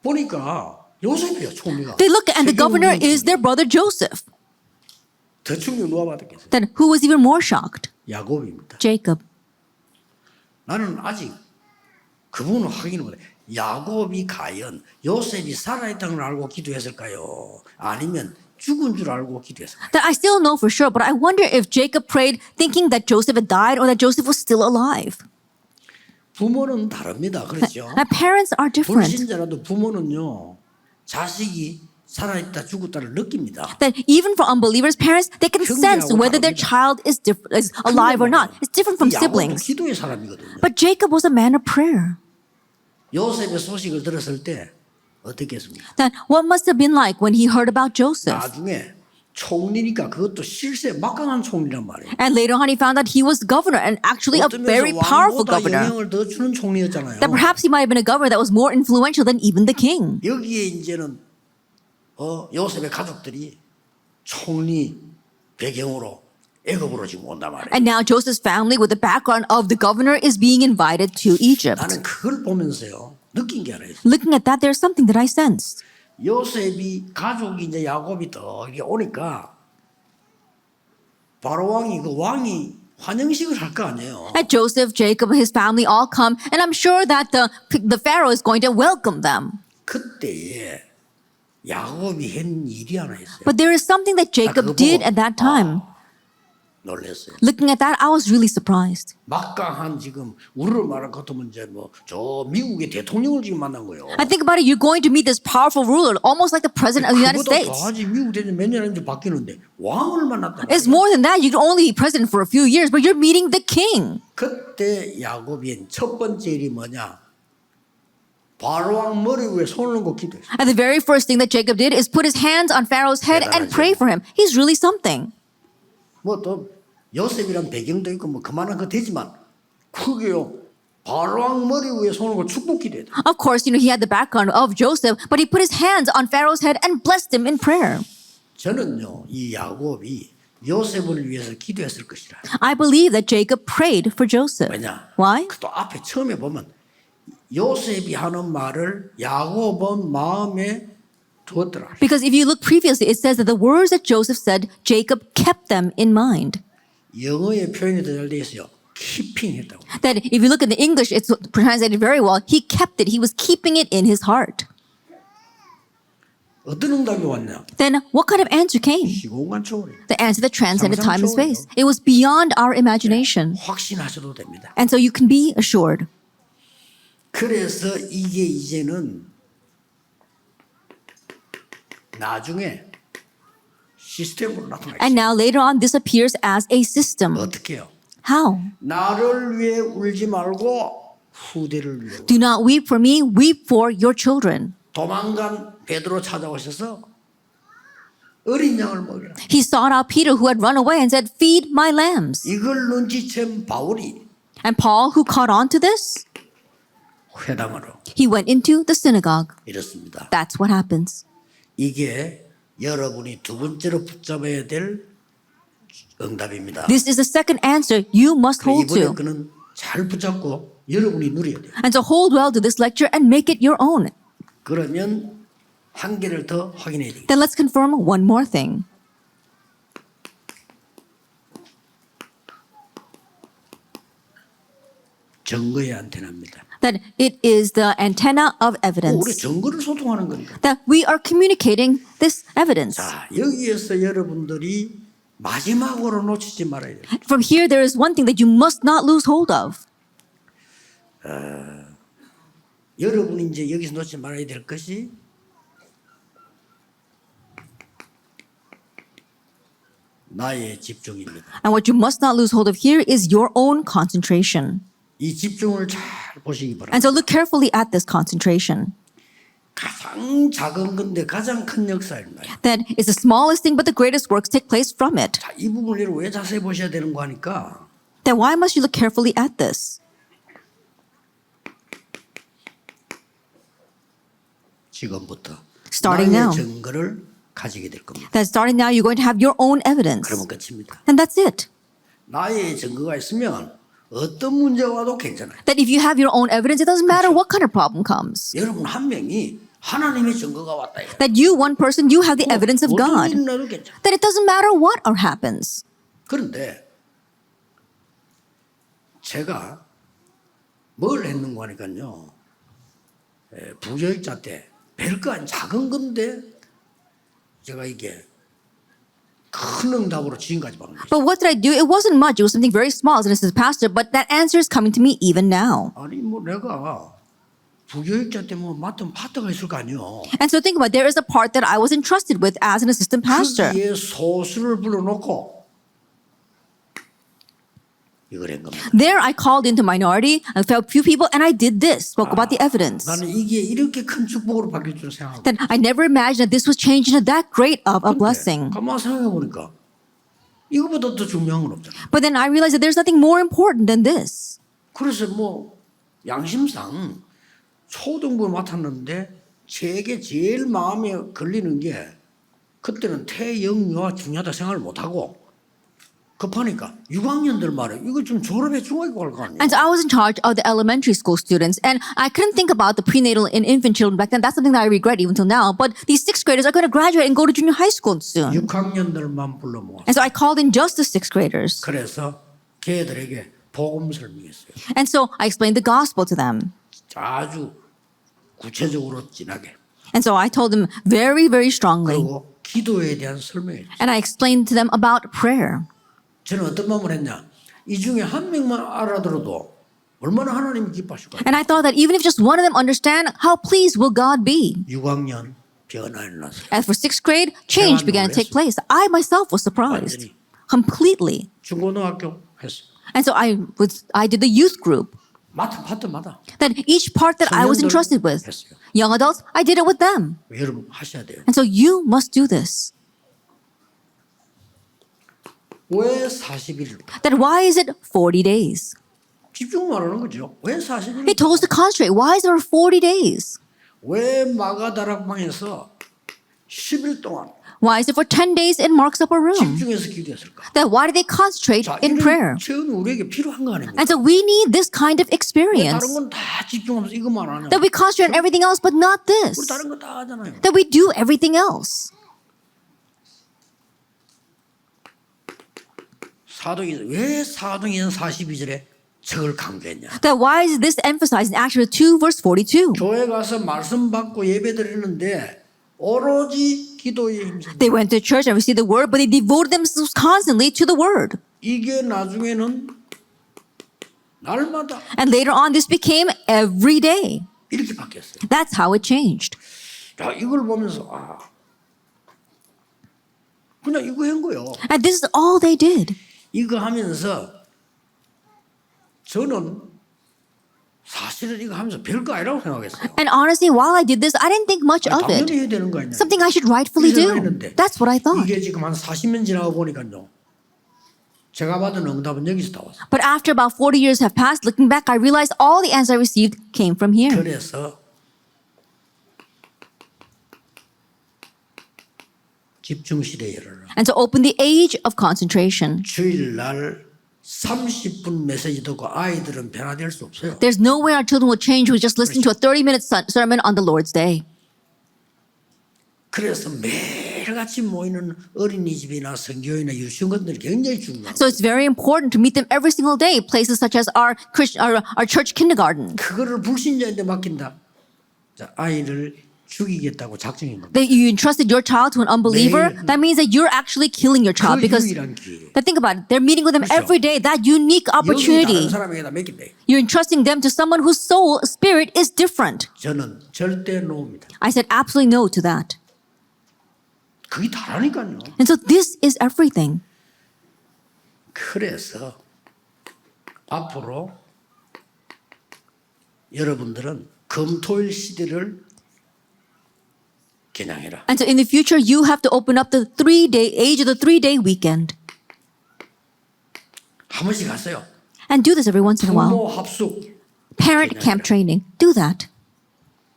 보니까 요셉이야 총리가. They look and the governor is their brother Joseph. 더 충격 누가 받았겠어요? Then who was even more shocked? 야곱입니다. Jacob. 나는 아직 그 부분을 확인을 못해. 야곱이 과연 요셉이 살아있다는 걸 알고 기도했을까요? 아니면 죽은 줄 알고 기도했을까요? That I still know for sure, but I wonder if Jacob prayed thinking that Joseph had died or that Joseph was still alive. 부모는 다릅니다. 그렇죠? Now, parents are different. 불신자라도 부모는요 자식이 살아있다 죽었다를 느낍니다. That even for unbelievers, parents, they can sense whether their child is alive or not. It's different from 야곱도 siblings. 기도의 사람이거든요. But Jacob was a man of prayer. 요셉의 소식을 들었을 때 어떻게 했습니까? Then what must have been like when he heard about Joseph? 나중에 총리니까 그것도 실세 막강한 총리란 말이에요. And later on, he found that he was governor and actually a 어떤 very 면에서 powerful 왕보다 governor. 영향을 더 주는 총리였잖아요. That perhaps he might have been a governor that was more influential than even the king. 여기에 이제는 요셉의 가족들이 총리 배경으로 애굽으로 지금 온단 말이에요. And now Joseph's family, with the background of the governor, is being invited to Egypt. 나는 그걸 보면서요 느낀 게 하나 있어요. Looking at that, there's something that I sensed. 요셉이 가족이 이제 야곱이 더 이게 오니까 바로 왕이 그 왕이 환영식을 할 거 아니에요. And Joseph, Jacob, his family all come, and I'm sure that the Pharaoh is going to welcome them. 그때에 야곱이 한 일이 하나 있어요. But there is something that Jacob did at that time. 놀랐어요. Looking at that, I was really surprised. 막강한 지금 우리로 말할 것 같으면 이제 뭐 저 미국의 대통령을 지금 만난 거예요. I think about it, you're going to meet this powerful ruler, almost like the president of the United 그보다 States. 더하지 미국 대통령 몇 년 했는데 바뀌는데 왕을 만났다. It's more than that. You can only be president for a few years, but you're meeting the king. 그때 야곱이 첫 번째 일이 뭐냐? 바로 왕 머리 위에 손을 얹고 기도했어요. And the very first thing that Jacob did is put his hands on Pharaoh's head and pray for him. He's really something. 뭐 또 요셉이란 배경도 있고 뭐 그만한 거 되지만 그게요 바로 왕 머리 위에 손을 얹고 축복 기도해요. Of course, he had the background of Joseph, but he put his hands on Pharaoh's head and blessed him in prayer. 저는요 이 야곱이 요셉을 위해서 기도했을 것이라. I believe that Jacob prayed for Joseph. 왜냐? Why? 또 앞에 처음에 보면 요셉이 하는 말을 야곱은 마음에 두었더라. Because if you look previously, it says that the words that Joseph said, Jacob kept them in mind. 영어의 표현이 더 잘 돼 있어요. keeping 했다고. That if you look in the English, it's translated very well. He kept it. He was keeping it in his heart. 어떤 응답이 왔냐? Then what kind of answer came? 시공간 초월이. The answer that transcended time and 상상초월이요. space. It was beyond our imagination. 확신하셔도 됩니다. And so you can be assured. 그래서 이게 이제는 나중에 시스템으로 나타나요. And now later on, this appears as a system. 어떻게 해요? How? 나를 위해 울지 말고 후대를 위해. Do not weep for me, weep for your children. 도망간 베드로 찾아오셔서 어린 양을 먹이라. He sought out Peter, who had run away, and said, Feed my lambs. 이걸 눈치챈 바울이 And Paul, who caught on to this, 회당으로 he went into the synagogue. 이렇습니다. That's what happens. 이게 여러분이 두 번째로 붙잡아야 될 응답입니다. This is the second answer you must hold 이번에 to. 그는 잘 붙잡고 여러분이 누려야 돼요. And so hold well to this lecture and make it your own. 그러면 한 개를 더 확인해야 돼요. Then let's confirm one more thing. 증거의 안테나입니다. That it is the antenna of 우리 evidence. 증거를 소통하는 거니까. That we are communicating this evidence. 자, 여기에서 여러분들이 마지막으로 놓치지 말아야 돼요. From here, there is one thing that you must not lose hold of. 여러분이 이제 여기서 놓치지 말아야 될 것이 나의 집중입니다. And what you must not lose hold of here is your own concentration. 이 집중을 잘 보시기 And 바랍니다. so look carefully at this concentration. 가장 작은 건데 가장 큰 역사입니다. That is the smallest thing, but the greatest works take place from it. 자, 이 부분을 왜 자세히 보셔야 되는 거 하니까 Then why must you look carefully at this? 지금부터 Starting 나의 now. 증거를 가지게 될 겁니다. That starting now, you're going to have your own evidence. 그러면 끝입니다. And that's it. 나의 증거가 있으면 어떤 문제가 와도 괜찮아요. That if you have your own evidence, it doesn't matter what kind of problem comes. 여러분 한 명이 하나님의 증거가 왔다. 이거예요. That you, one person, you have the evidence of 어떤 God. 일이 나도 괜찮아. That it doesn't matter what happens. 그런데 제가 뭘 했는가 하니까요. 부교육자 때 별거 아닌 작은 건데 제가 이게 큰 응답으로 지금까지 받는 거예요. But what did I do? It wasn't much. It was something very small as an assistant pastor, but that answer is coming to me even now. 아니 뭐 내가 부교육자 때 뭐 맡은 파트가 있을 거 아니요. And so think about it, there is a part that I was entrusted with as an assistant pastor. 거기에 소수를 불러놓고 이걸 한 겁니다. There I called into minority, a few people, and I did this, spoke about the evidence. 나는 이게 이렇게 큰 축복으로 바뀔 줄 생각하고. Then I never imagined that this was changed into that great of a blessing. 가만 생각해 보니까 이거보다 더 중요한 건 없잖아. But then I realized that there's nothing more important than this. 그래서 뭐 양심상 초등부 맡았는데 제게 제일 마음에 걸리는 게 그때는 태영유아 중요하다 생각을 못하고 급하니까 6학년들 말에 이거 좀 졸업해 중학교 갈 거 아니야. And so I was in charge of the elementary school students, and I couldn't think about the prenatal and infant children back then. That's something that I regret even till now. But these sixth graders are going to graduate and go to junior high school soon. 6학년들만 불러 모았어. And so I called in just the sixth graders. 그래서 걔들에게 복음 설명했어요. And so I explained the gospel to them. 아주 구체적으로 진하게. And so I told them very, very strongly. 그리고 기도에 대한 설명을. And I explained to them about prayer. 저는 어떤 마음을 했냐? 이 중에 한 명만 알아들어도 얼마나 하나님이 기뻐하실까요? And I thought that even if just one of them understand, how pleased will God be? 6학년 변화 일어났어요. As for sixth grade, change began to take place. I myself was surprised completely. 중고등학교 했어요. And so I did the youth group. 맡은 파트마다 Then each part that I was entrusted with, 했어요. young adults, I did it with them. 여러분 하셔야 돼요. And so you must do this. 왜 40일? Then why is it 40 days? 집중 말하는 거죠. 왜 40일? He told us to concentrate. Why is there 40 days? 왜 마가다락방에서 10일 동안 Why is it for 10 days in Mark's upper room? 집중해서 기도했을까? Then why did they concentrate 자, in prayer? 이런 체험이 우리에게 필요한 거 아닙니까? And so we need this kind of 왜 experience. 다른 건 다 집중하면서 이것만 하냐? That we concentrate on everything else, but not this. 우리 다른 거 다 하잖아요. That we do everything else. 왜 사도행전 42절에 저걸 강조했냐? That why is this emphasized in Acts 2 verse 42? 교회 가서 말씀 받고 예배 드리는데 오로지 기도에 힘쓰는 They went to church and received the word, but they devoted themselves constantly to the word. 이게 나중에는 날마다 And later on, this became every day. 이렇게 바뀌었어요. That's how it changed. 자, 이걸 보면서 그냥 이거 한 거요. And this is all they did. 이거 하면서 저는 사실은 이거 하면서 별거 아니라고 생각했어요. And honestly, while I did this, I didn't think much of it. 당연히 해야 되는 거 아니야. Something I should rightfully do. That's what I thought. 이게 지금 한 40년 지나고 보니까요. 제가 받은 응답은 여기서 다 왔어요. But after about 40 years have passed, looking back, I realized all the answers I received came from here. 그래서 집중 시대를 And to open the age of concentration. 주일날 30분 메시지 듣고 아이들은 변화될 수 없어요. There's no way our children will change who just listen to a 30-minute sermon on the Lord's Day. 그래서 매일같이 모이는 어린이집이나 성교회나 유치원 같은 데 굉장히 중요해요. So it's very important to meet them every single day. Places such as our church kindergarten. 그거를 불신자한테 맡긴다. 자, 아이를 죽이겠다고 작정인 겁니다. That you entrusted your child to an unbeliever, that means that you're actually killing your child 그 because 유일한 기회. but think about it, they're meeting with them every day. That unique 여기 다른 opportunity. 사람에게다 맡긴대. You're entrusting them to someone whose soul, spirit is different. 저는 절대 노입니다. I said absolutely no to that. 그게 다라니까요. And so this is everything. 그래서 앞으로 여러분들은 금토일 시대를 겨냥해라. And so in the future, you have to open up the 3-day age of the 3-day weekend. 한 번씩 하세요. And do this every once in a while. 부모 합숙. Parent camp training. Do that.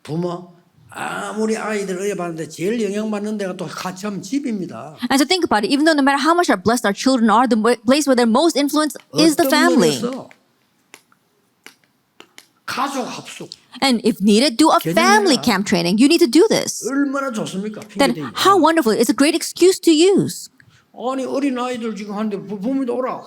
부모 아무리 아이들 어려봤는데 제일 영향받는 데가 또 같이 하면 집입니다. And so think about it. Even though no matter how much our blessed our children are, the place where they're most influenced is the family. 면에서 가족 합숙 And if needed, do a family camp training. You need to do this. 얼마나 좋습니까? Then 핑계대기가. how wonderful. It's a great excuse to use. 아니 어린 아이들 지금 하는데 부모님도 오라.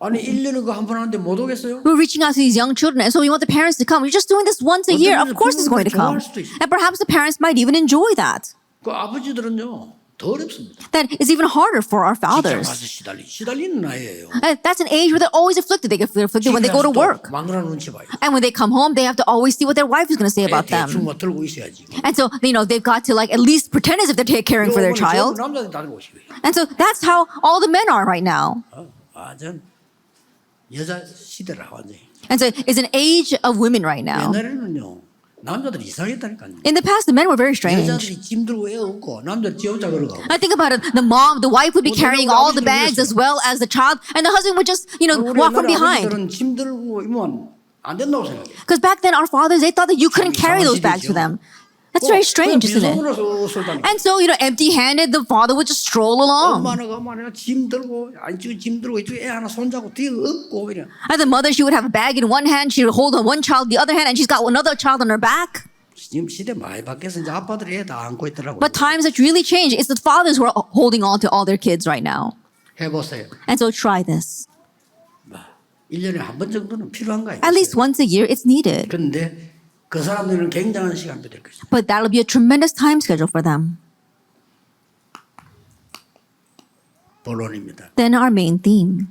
아니 1년에 그 한 번 하는데 못 오겠어요? We're reaching out to these young children, and so we want the parents to come. We're just doing this once a year. Of course, it's going to come. And perhaps the parents might even enjoy that. 그 아버지들은요 더 어렵습니다. That is even harder for our 직장 fathers. 가서 시달리는 나이예요. And that's an age where they're always afflicted. They get afflicted when they go to work. 마누라 눈치 봐요. And when they come home, they have to always see what their wife is going to say about 대충 them. 뭐 들고 있어야지. And so, they've got to at least pretend as if they're caring for their child. 남자들 다 들고 오시고요. And so that's how all the men are right now. 완전 여자 시대라 완전히. And so it's an age of women right now. 옛날에는요 남자들이 이상했다니까요. In the past, the men were very strange. 여자들이 짐들고 애 없고 남자들 지 혼자 걸어가고. I think about it. The wife would be Well, carrying they don't all the always bags do this. as well as the child, and the husband would just, 우리 walk from 옛날에 behind. 아버지들은 짐들고 이면 안 된다고 생각해. Because back then, our fathers, they thought that you couldn't 참 carry those 이상한 bags for 시대죠. them. That's very strange, isn't it? 빈손으로 쏠다니. And so, empty-handed, the father would just stroll along. 엄마가 짐 들고 안쪽 짐 들고 이쪽 애 하나 손잡고 뒤에 업고 이래. And the mother, she would have a bag in one hand, she would hold on one child, the other hand, and she's got another child on her back. 지금 시대 많이 바뀌어서 이제 아빠들이 애 다 안고 있더라고. But times have really changed. It's the fathers who are holding on to all their kids right now. 해보세요. And so try this. 1년에 한 번 정도는 필요한가 At least once a year, it's needed. 그런데 그 사람들은 굉장한 시간표 될 것이다. But that'll be a tremendous time schedule for them. 본론입니다. Then our main theme.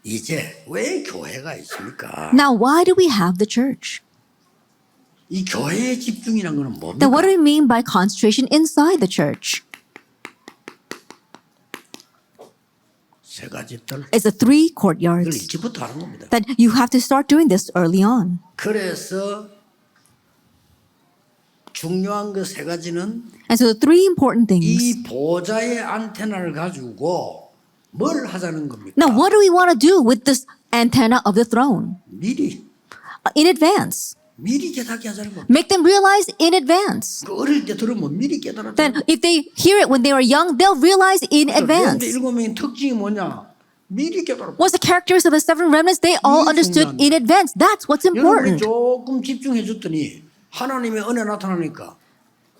이제 왜 교회가 있습니까? Now, why do we have the church? 이 교회에 집중이란 거는 뭡니까? Then what do we mean by concentration inside the church? 세 가지들. It's the three 이걸 courtyards. 일찍부터 하는 겁니다. That you have to start doing this early on. 그래서 중요한 그 세 가지는 And so the three important things. 이 보좌의 안테나를 가지고 뭘 하자는 겁니까? Now, what do we want to do with this antenna of the throne? 미리 In advance. 미리 깨닫게 하자는 겁니다. Make them realize in advance. 그 어릴 때 들으면 미리 깨달았다. Then if they hear it when they are young, they'll realize in advance. 일곱 명의 특징이 뭐냐? 미리 깨달았다. What's the characteristics of the seven remnants? They all 이게 understood 중요한 in advance. That's what's 여러분이 important. 조금 집중해 줬더니 하나님의 은혜 나타나니까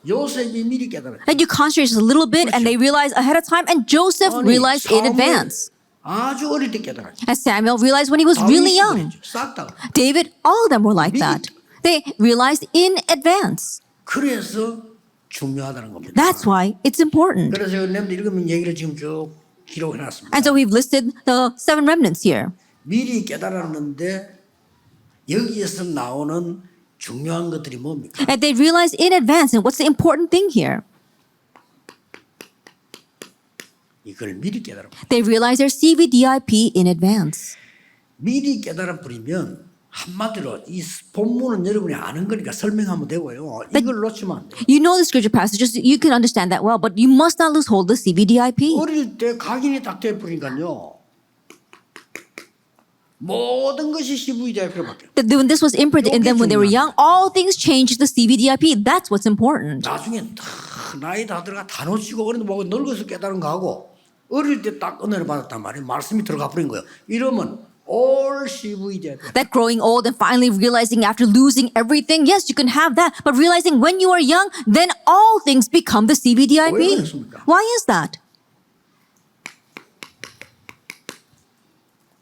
요셉이 미리 깨달았다. And you concentrate just a little bit and they realize ahead of time, and Joseph realized in advance. 아주 어릴 때 깨달았다. And Samuel realized when he was really young. 싹다. David, all of them were like that. They realized in advance. 그래서 중요하다는 겁니다. That's why it's important. 그래서 여러분들 읽으면 얘기를 지금 쭉 기록해 놨습니다. And so we've listed the seven remnants here. 미리 깨달았는데 여기에서 나오는 중요한 것들이 뭡니까? And they realized in advance. And what's the important thing here? 이걸 미리 깨달아. They realized their CVDIP in advance. 미리 깨달아 버리면 한마디로 이 본문은 여러분이 아는 거니까 설명하면 되고요. 이걸 놓치면 안 돼요. You know the scripture passages, you can understand that well, but you must not lose hold of the CVDIP. 어릴 때 각인이 딱 돼버리니까요. 모든 것이 CVDIP로 바뀌어요. That when this was imprinted in them when they were young, all things changed to the CVDIP. That's what's important. 나중에 다 나이 다 들어가 다 놓치고 그런데 뭐 늙어서 깨달은 거하고 어릴 때 딱 은혜를 받았단 말이에요. 말씀이 들어가 버린 거예요. 이러면 all CVDIP. That growing old and finally realizing after losing everything, yes, you can have that. But realizing when you are young, then all things become the 왜 CVDIP. 그렇습니까? Why is that?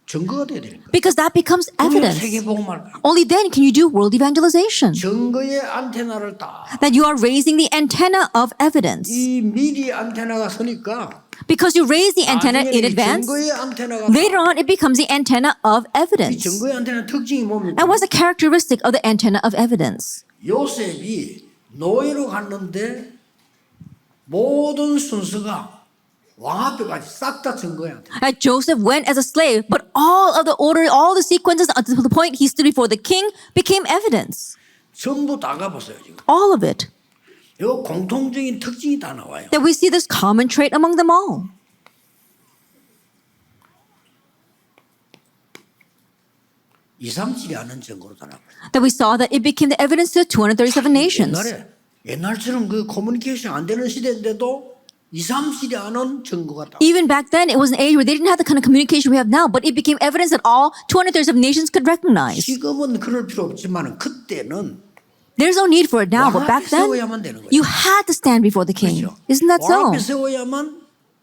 증거가 돼야 되니까. Because that becomes 그러면 evidence. 세계복음화를 Only then can you do world evangelization. 증거의 안테나를 딱 That you are raising the antenna of evidence. 이 미리 안테나가 서니까 Because you raise the antenna 나중에는 in 이 advance, 증거의 안테나가 later on it becomes the antenna of 이 evidence. 증거의 안테나 특징이 뭡니까? And what's the characteristic of the antenna of evidence? 요셉이 노예로 갔는데 모든 순서가 왕 앞에까지 싹 다 증거야. That Joseph went as a slave, but all of the order, all the sequences until the point he stood before the king became evidence. 전부 다 가보세요 지금. All of it. 이 공통적인 특징이 다 나와요. That we see this common trait among them all. 237이 아는 증거로 다 나와요. That we saw that it became the evidence to 237 nations. 옛날처럼 그 커뮤니케이션 안 되는 시대인데도 237이 아는 증거가 다. Even back then, it was an age where they didn't have the kind of communication we have now, but it became evidence that all 237 nations could recognize. 지금은 그럴 필요 없지만 그때는 There's no need for it now, but 왕 back 앞에 then, 세워야만 되는 거예요. you had to stand before the king. 그렇죠? Isn't that 왕 so? 앞에 세워야만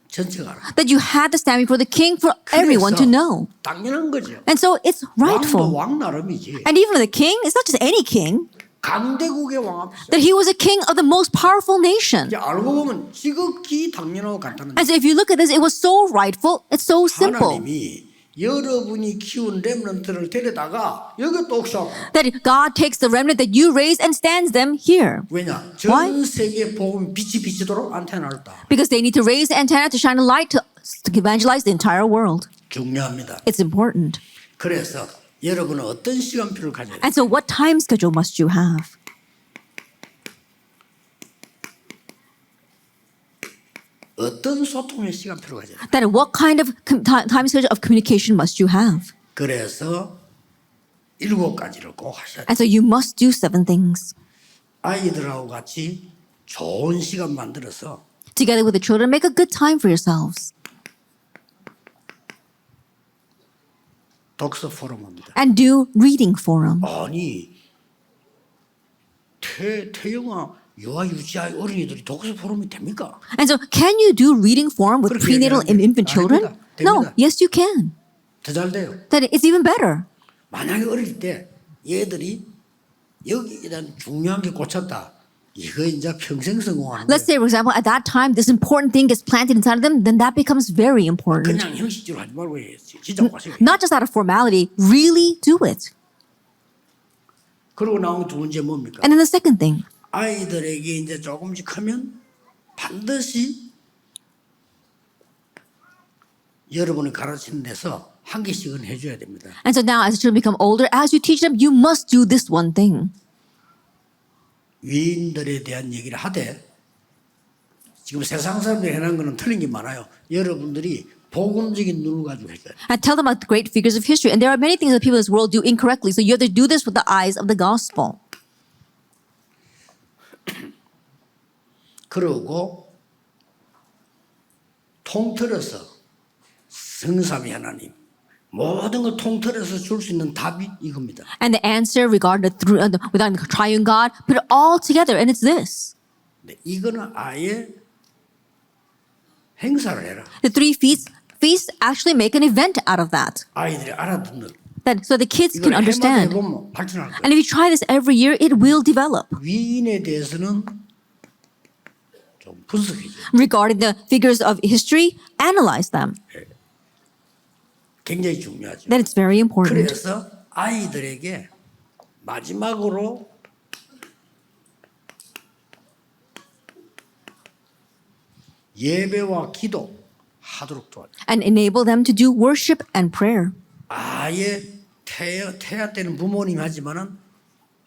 전체가 알아. That you had to stand before the king for everyone to know. 당연한 거죠. And so it's 왕도 rightful. 왕 나름이지. And even the king, it's not just any king, 강대국의 왕 앞에서 that he was a king of the most powerful nation. 이제 알고 보면 지극히 당연하고 간단한 And so if you look at this, it was so rightful, it's so simple. 하나님이 여러분이 키운 렘넌트를 데려다가 여기 또 옥상. That God takes the remnant that you raise and stands them here. 왜냐? Why? 전 세계 복음 빛이 비치도록 안테나를 따. Because they need to raise the antenna to shine a light to evangelize the entire world. 중요합니다. It's important. 그래서 여러분은 어떤 시간표를 가져야 돼요? And so, what time schedule must you have? 어떤 소통의 시간표를 가져야 돼요? Then, what kind of time schedule of communication must you have? 그래서 7가지를 꼭 하셔야 돼요. And so, you must do 7 things. 아이들하고 같이 좋은 시간 만들어서 Together with the children, make a good time for yourselves. 독서 포럼입니다. And do reading forum. 아니 태영아 유아 유치아 어린이들이 독서 포럼이 됩니까? And so, can you do reading forum with 그렇게 prenatal and infant 아닙니다. children? 됩니다. No, 됩니다. yes, you can. 더 잘 돼요. Then it's even better. 만약에 어릴 때 얘들이 여기에 대한 중요한 게 꽂혔다. 이거 이제 평생 성공하는 Let's 거예요. say, for example, at that time, this important thing gets planted inside of them, then that becomes very important. 그냥 형식적으로 하지 말고 해야지. 진짜 하세요. Not just out of formality, really do it. 그러고 나온 두 번째 뭡니까? And then the second thing, 아이들에게 이제 조금씩 크면 반드시 여러분이 가르치는 데서 한 개씩은 해줘야 됩니다. and so now as the children become older, as you teach them, you must do this one thing. 위인들에 대한 얘기를 하되 지금 세상 사람들이 해놓은 거는 틀린 게 많아요. 여러분들이 복음적인 눈을 가지고 해줘야 돼요. I tell them about the great figures of history, and there are many things that people in this world do incorrectly. So you have to do this with the eyes of the gospel. 그러고 통틀어서 성삼위 하나님 모든 걸 통틀어서 줄 수 있는 답이 이겁니다. And the answer regarding regarding the triune God, put it all together, and it's this: 근데 이거는 아예 행사를 해라. the 3 feasts actually make an event out of that. 아이들이 알아듣는. That so the kids 이걸 can 해마다 understand. 해보면 발전할 거예요. And if you try this every year, it will develop. 위인에 대해서는 좀 분석해줘. Regarding the figures of history, analyze them. 굉장히 중요하죠. Then it's very important. 그래서 아이들에게 마지막으로 예배와 기도 하도록 도와줘. And enable them to do worship and prayer. 아예 태아 때는 부모님 하지만은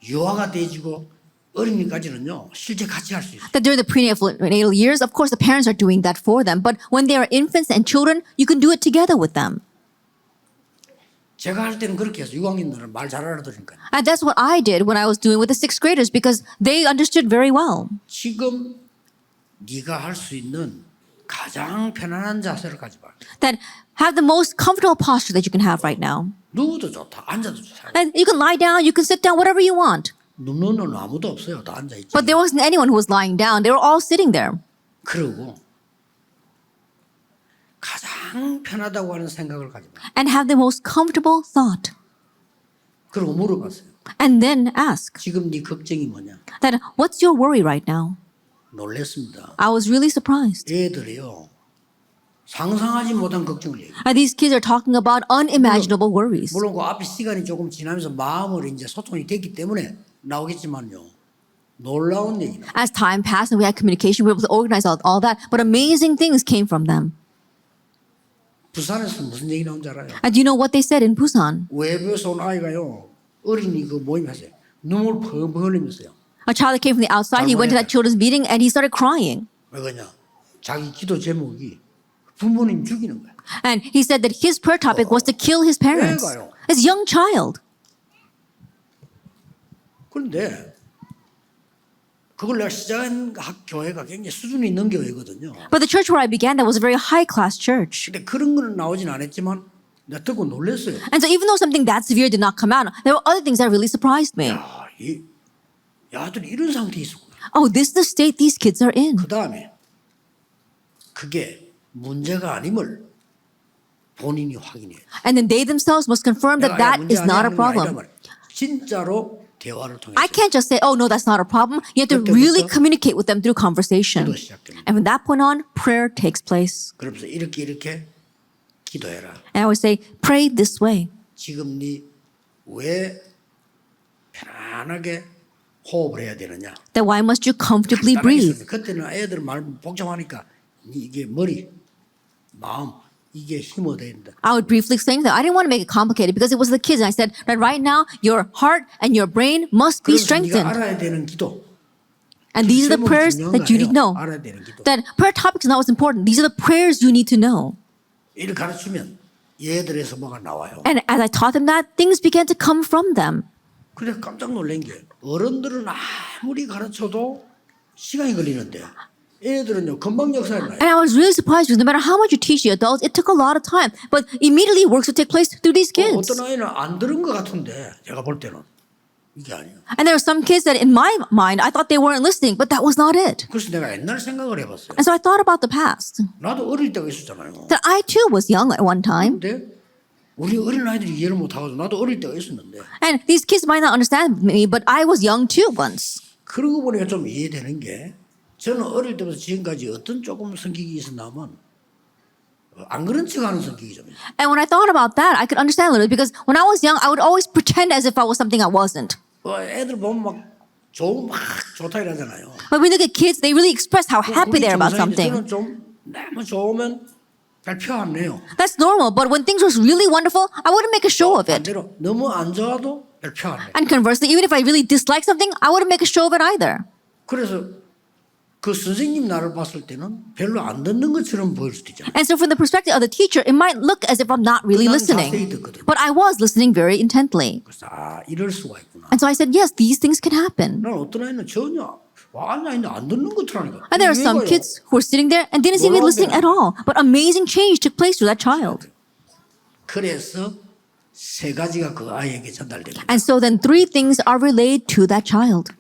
유아가 돼지고 어린이까지는요 실제 같이 할 수 있어요. That during the prenatal years, of course, the parents are doing that for them. But when they are infants and children, you can do it together with them. 제가 할 때는 그렇게 해서 6학년들은 말 잘 알아들으니까. And that's what I did when I was doing with the 6th graders because they understood very well. 지금 네가 할 수 있는 가장 편안한 자세를 가져봐. That have the most comfortable posture that you can have right now. 누워도 좋다. 앉아도 좋다. And you can lie down, you can sit down, whatever you want. 눕는 아무도 없어요. 다 앉아 있죠. But there wasn't anyone who was lying down. They were all sitting there. 그러고 가장 편하다고 하는 생각을 가져봐. And have the most comfortable thought. 그리고 물어봤어요. And then ask 지금 네 걱정이 뭐냐? that what's your worry right now? 놀랬습니다. I was really surprised. 애들이요 상상하지 못한 걱정을 얘기해요. These kids are talking about unimaginable worries. 물론 그 앞에 시간이 조금 지나면서 마음으로 이제 소통이 됐기 때문에 나오겠지만요. 놀라운 얘기는 As time passed and we had communication, we were able to organize all that, but amazing things came from them. 부산에서 무슨 얘기 나온 줄 알아요? And do you know what they said in Busan? 외부에서 온 아이가요 어린이 그 모임하세요. 눈물 펑펑 흘리면서요. A child that came from the outside, he went to that children's meeting and he started crying. 왜 그러냐? 자기 기도 제목이 부모님 죽이는 거야. And he said that his prayer topic was to kill his parents. 애가요. As a young child. 그런데 그걸 내가 시작한 교회가 굉장히 수준이 있는 교회거든요. But the church where I began, that was a very high-class church. 근데 그런 거는 나오진 않았지만 내가 듣고 놀랐어요. And so even though something that severe did not come out, there were other things that really surprised me. 야, 이 야들이 이런 상태에 있었구나. Oh, this is the state these kids are in. 그 다음에 그게 문제가 아님을 본인이 확인해요. And then they themselves must confirm that that is not a problem. 진짜로 대화를 통해서 I can't just say, oh, no, that's not a problem. You have to 그때부터 really communicate with them through conversation. 기도 시작됩니다. And from that point on, prayer takes place. 그러면서 이렇게 기도해라. And I always say, pray this way. 지금 네 왜 편안하게 호흡을 해야 되느냐? That why must you comfortably breathe? 그때는 애들 말 복잡하니까 이게 머리, 마음 이게 힘 얻어야 된다. I would briefly explain that. I didn't want to make it complicated because it was the kids. And I said that right now, your heart and your brain must be 그래서 네가 strengthened. 알아야 되는 기도. And these are the 제목이 prayers 중요한 that you need to know. 거 아니에요. 알아야 되는 기도. That prayer topics is not what's important. These are the prayers you need to know. 이를 가르치면 얘들에서 뭐가 나와요. And as I taught them that, things began to come from them. 그래 깜짝 놀란 게 어른들은 아무리 가르쳐도 시간이 걸리는데 애들은요 금방 역사에 나요. And I was really surprised because no matter how much you teach the adults, it took a lot of time. But immediately works would take place through these kids. 어떤 아이는 안 들은 것 같은데 제가 볼 때는 이게 아니에요. And there were some kids that in my mind, I thought they weren't listening, but that was not it. 그래서 내가 옛날 생각을 해봤어요. And so I thought about the past. 나도 어릴 때가 있었잖아요. That I too was young at one time. 근데 우리 어린 아이들이 이해를 못하고 나도 어릴 때가 있었는데 And these kids might not understand me, but I was young too once. 그러고 보니까 좀 이해되는 게 저는 어릴 때부터 지금까지 어떤 조금 성격이 있었나면 안 그런 척하는 성격이 좀 있어요. And when I thought about that, I could understand a little bit because when I was young, I would always pretend as if I was something I wasn't. 애들 보면 막 좋다 이러잖아요. But when you look at kids, they really express how happy they are about something. 저는 좀 너무 좋으면 잘 표 안 내요. That's normal, but when things were really wonderful, I wouldn't make a show of it. 반대로 너무 안 좋아도 잘 표 안 내. And conversely, even if I really dislike something, I wouldn't make a show of it either. 그래서 그 선생님 나를 봤을 때는 별로 안 듣는 것처럼 보일 수도 있잖아요. And so from the perspective of the teacher, it might look as if I'm not really 난 listening. 자세히 듣거든. But I was listening very intently. 그래서 이럴 수가 있구나. And so I said, yes, these things can happen. 난 어떤 아이는 전혀 아니 안 듣는 것처라니까. And there are some kids who were sitting there and didn't seem to be listening at all. But amazing change took place through that child. 그래서 세 가지가 그 아이에게 전달됩니다. And so then three things are relayed to that child.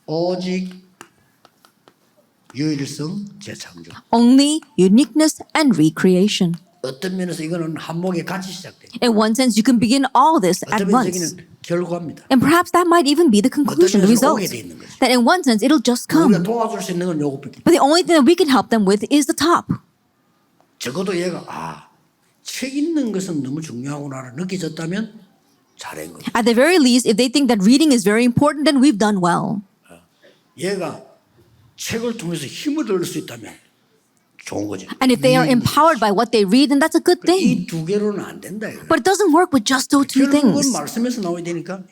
오직 유일성 재창조. Only uniqueness and recreation. 어떤 면에서 이거는 한목에 같이 시작돼요. In one sense, you can begin all this at 어떤 면에서 once. 여기는 결과입니다. And perhaps that might even be the conclusion, the 면에서 result. 오게 돼 있는 거죠. That in one sense, it'll just 우리가 come. 도와줄 수 있는 건 요것밖에. But the only thing that we can help them with is the top. 적어도 얘가 책 읽는 것은 너무 중요하구나를 느껴졌다면 잘한 거죠. At the very least, if they think that reading is very important, then we've done well. 얘가 책을 통해서 힘을 얻을 수 있다면 좋은 거죠. And if they are empowered by what they read, then that's a good thing. 이 두 개로는 안 된다. 이거예요. But it doesn't work with just those two 결국은 things. 말씀에서 나와야 되니까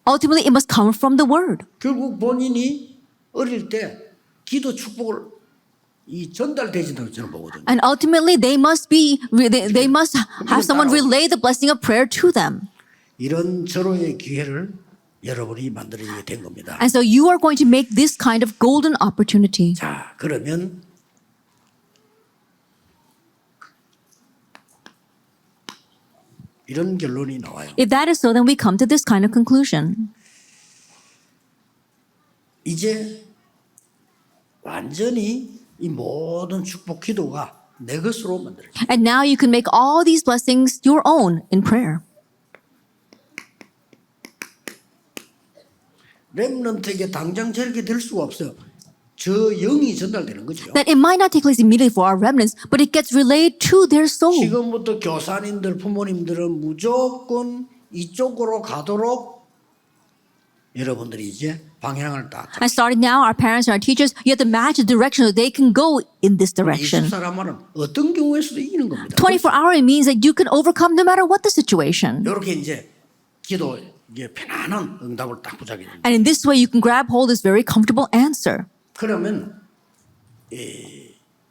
Ultimately, it must come from the word. 결국 본인이 어릴 때 기도 축복을 이 전달되진다고 저는 보거든요. And ultimately, they must have someone relay the blessing of prayer to them. 이런 절호의 기회를 여러분이 만들어지게 된 겁니다. And so you are going to make this kind of golden opportunity. 자, 그러면 이런 결론이 나와요. If that is so, then we come to this kind of conclusion. 이제 완전히 이 모든 축복 기도가 내 것으로 만들어져. And now you can make all these blessings your own in prayer. 렘넌트에게 당장 저렇게 될 수가 없어요. 저 영이 전달되는 거죠. That it might not take place immediately for our remnants, but it gets relayed to their soul. 지금부터 교사님들, 부모님들은 무조건 이쪽으로 가도록 여러분들이 이제 방향을 딱. And starting now, our parents and our teachers, you have to match the direction so they can go in this direction. 24시간은 어떤 경우에서도 이기는 겁니다. 24-hour, it means that you can overcome no matter what the situation. 이렇게 이제 기도 이게 편안한 응답을 딱 부자게 됩니다. And in this way, you can grab hold of this very comfortable answer. 그러면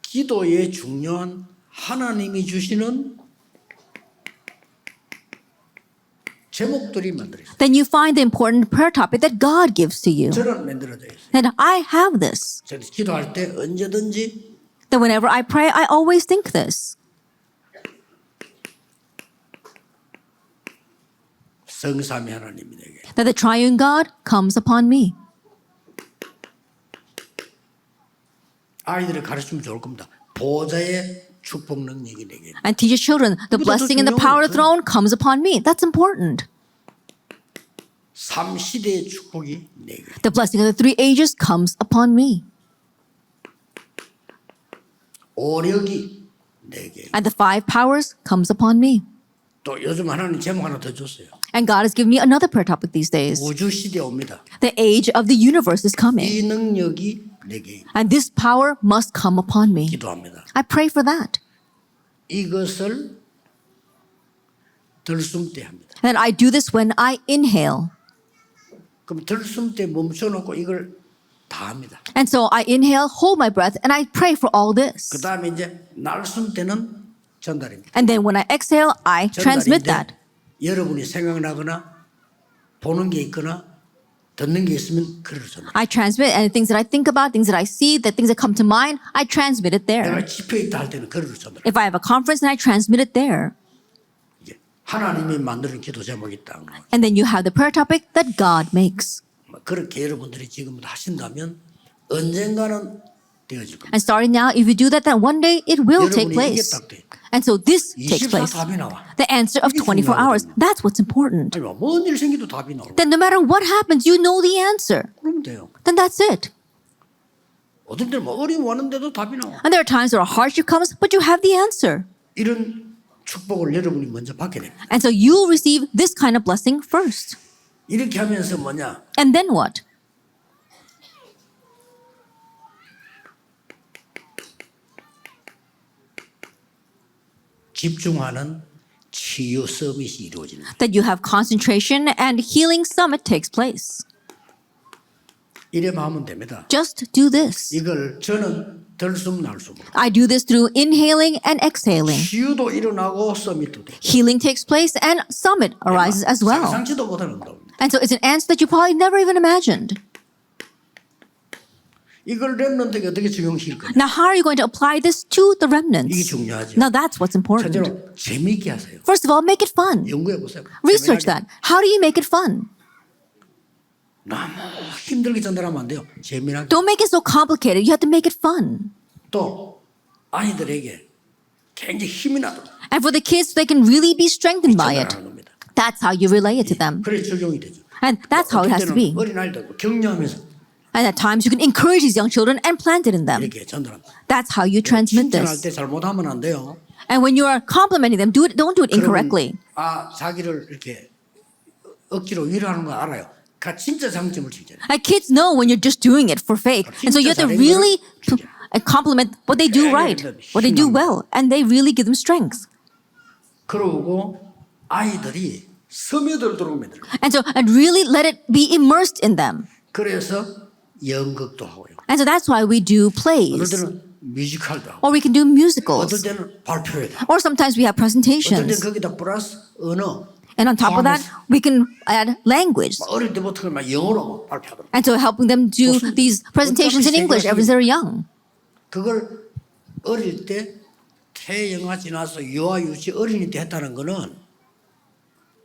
기도의 중요한 하나님이 주시는 제목들이 만들어 있어요. Then you find the important prayer topic that God gives to you. 저는 만들어져 있어요. And I have this. 저는 기도할 때 언제든지 That whenever I pray, I always think this. 성삼위 하나님이 내게 That the triune God comes upon me. 아이들을 가르치면 좋을 겁니다. 보좌의 축복 능력이 내게. And teach your children, the blessing and the power of the throne comes upon me. That's important. 삼시대의 축복이 내게. The blessing of the three ages comes upon me. 오력이 내게. And the five powers comes upon me. 또 요즘 하나님 제목 하나 더 줬어요. And God has given me another prayer topic these days. 우주 시대 옵니다. The age of the universe is coming. 이 능력이 내게 And this power must come upon me. 기도합니다. I pray for that. 이것을 들숨 때 합니다. And I do this when I inhale. 그럼 들숨 때 멈춰놓고 이걸 다 합니다. And so I inhale, hold my breath, and I pray for all this. 그 다음에 이제 날숨 때는 전달입니다. And then when I exhale, I transmit that. 여러분이 생각나거나 보는 게 있거나 듣는 게 있으면 그를 전달. I transmit and things that I think about, things that I see, the things that come to mind, I transmit it there. 내가 집회에 있다 할 때는 그를 전달. If I have a conference, then I transmit it there. 이게 하나님이 만드는 기도 제목이 있다. And then you have the prayer topic that God makes. 그렇게 여러분들이 지금부터 하신다면 언젠가는 되어질 겁니다. And starting now, if you do that, then one day it will take 여러분이 이게 place. 딱 돼. And so this takes 24 place. 답이 나와. The answer of 24 hours. That's what's important. 아니 뭔일 생기도 답이 나오고 Then no matter what happens, you know the answer. 그러면 돼요. Then that's it. 어떤 때는 뭐 어려움 왔는데도 답이 나와. And there are times where a hardship comes, but you have the answer. 이런 축복을 여러분이 먼저 받게 됩니다. And so you'll receive this kind of blessing first. 이렇게 하면서 뭐냐? And then what? 집중하는 치유 서밋이 이루어지는. That you have concentration and healing summit takes place. 이래만 하면 됩니다. Just do this. 이걸 저는 들숨 날숨으로. I do this through inhaling and exhaling. 치유도 일어나고 서밋도 돼. Healing takes place and summit arises as well. 상상치도 못하는 운동입니다. And so it's an answer that you probably never even imagined. 이걸 렘넌트에게 어떻게 적용시킬 거냐? Now, how are you going to apply this to the 이게 remnants? 중요하죠. Now, that's what's important. 첫째로 재미있게 하세요. First of all, make it fun. 연구해 보세요. Research that. How do you make it fun? 너무 힘들게 전달하면 안 돼요. 재미나게. Don't make it so complicated. You have to make it fun. 또 아이들에게 굉장히 힘이 나도록 And for the kids, they can really be strengthened by it. 전달하는 겁니다. That's how you relay it to them. 그래 적용이 되죠. And that's how it has to be. 어린 아이들 격려하면서 And at times, you can encourage these young children and plant it in them. 이렇게 전달합니다. That's how you transmit 칭찬할 this. 때 잘못하면 안 돼요. And when you are complimenting them, don't do it incorrectly. 아 자기를 이렇게 억지로 위로하는 거 알아요. 그 진짜 장점을 주잖아요. Like kids know when you're just doing it for faith. And so you have to really compliment what they do right, what they do well, and they really give them strength. 그러고 아이들이 스며들도록 만들어요. And really let it be immersed in them. 그래서 연극도 하고요. And so that's why we do 어떨 plays, 때는 뮤지컬도 하고 or we can do 어떨 musicals, 때는 발표회도 하고 or sometimes we have 어떨 때는 presentations. 거기다 플러스 언어 And on top of that, we can add language. 어릴 때부터 막 영어로 발표하도록 And so helping them do these presentations in English ever since they're young. 그걸 어릴 때 태영아 지나서 유아 유치 어린이 때 했다는 거는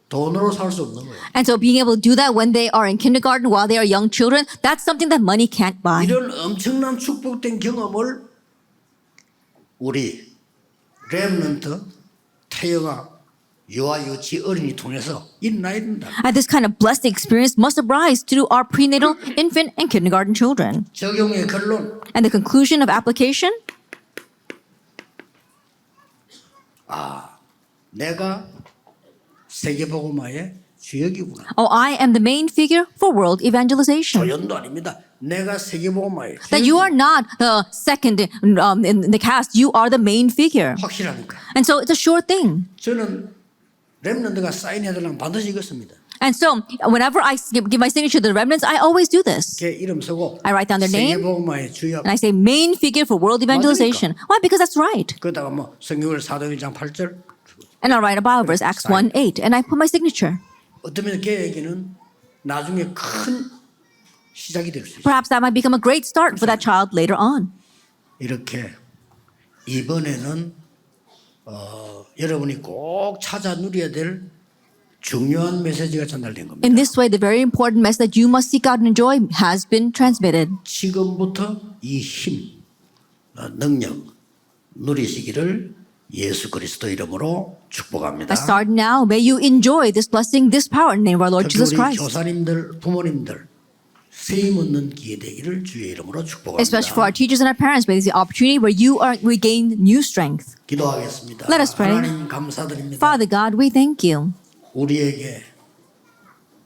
돈으로 살 수 없는 거예요. And so being able to do that when they are in kindergarten while they are young children, that's something that money can't buy. 이런 엄청난 축복된 경험을 우리 렘넌트 태영아 유아 유치 어린이 통해서 일어나야 된다. And this kind of blessed experience must arise to our prenatal, infant, and kindergarten children. 적용의 결론 And the conclusion of application? 내가 세계복음화의 주역이구나. Oh, I am the main figure for world evangelization. 조연도 아닙니다. 내가 세계복음화의 That you are not the second in the cast, you are the main figure. 확실하니까. And so it's a sure thing. 저는 렘넌트가 사인해달라면 반드시 읽었습니다. And so whenever I give my signature to the remnants, I always do this. 걔 이름 쓰고 I write down their name 세계복음화의 주역. and I say main figure for world evangelization. Why? Because that's right. 그러다가 뭐 성경을 사도행 1장 8절 And I'll write a Bible verse, Acts 1:8, and I put my signature. 어쩌면 걔에게는 나중에 큰 시작이 될 수 있어요. Perhaps that might become a great start for that child later on. 이렇게 이번에는 여러분이 꼭 찾아 누려야 될 중요한 메시지가 전달된 겁니다. In this way, the very important message that you must seek out and enjoy has been transmitted. 지금부터 이 힘, 능력 누리시기를 예수 그리스도 이름으로 축복합니다. I start now. May you enjoy this blessing, this power in the name of our Lord 특히 Jesus 우리 Christ. 교사님들, 부모님들 세임 얻는 기회 되기를 주의 이름으로 Especially for 축복합니다. our teachers and our parents, may this be the opportunity where you regain new strength. 기도하겠습니다. Let us pray. 하나님 감사드립니다. Father God, we thank you. 우리에게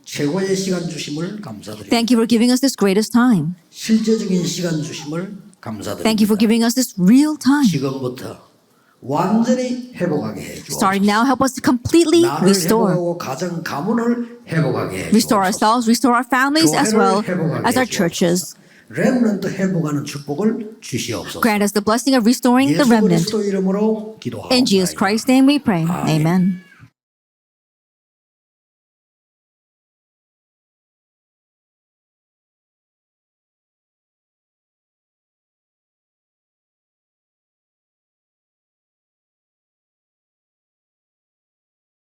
최고의 시간 주심을 감사드립니다. Thank you for giving us this greatest time. 실제적인 시간 주심을 감사드립니다. Thank you for giving us this real time. 지금부터 완전히 회복하게 해 주옵소서. Starting now, help us to completely 나를 restore. 회복하고 가정 가문을 회복하게 해 Restore 주옵소서. ourselves, restore our families as well as our churches. 렘넌트 회복하는 축복을 주시옵소서. Grant us the blessing of restoring the 예수 remnant. 그리스도 이름으로 In Jesus 기도하옵나이다. Christ's name we pray. Amen. Amen.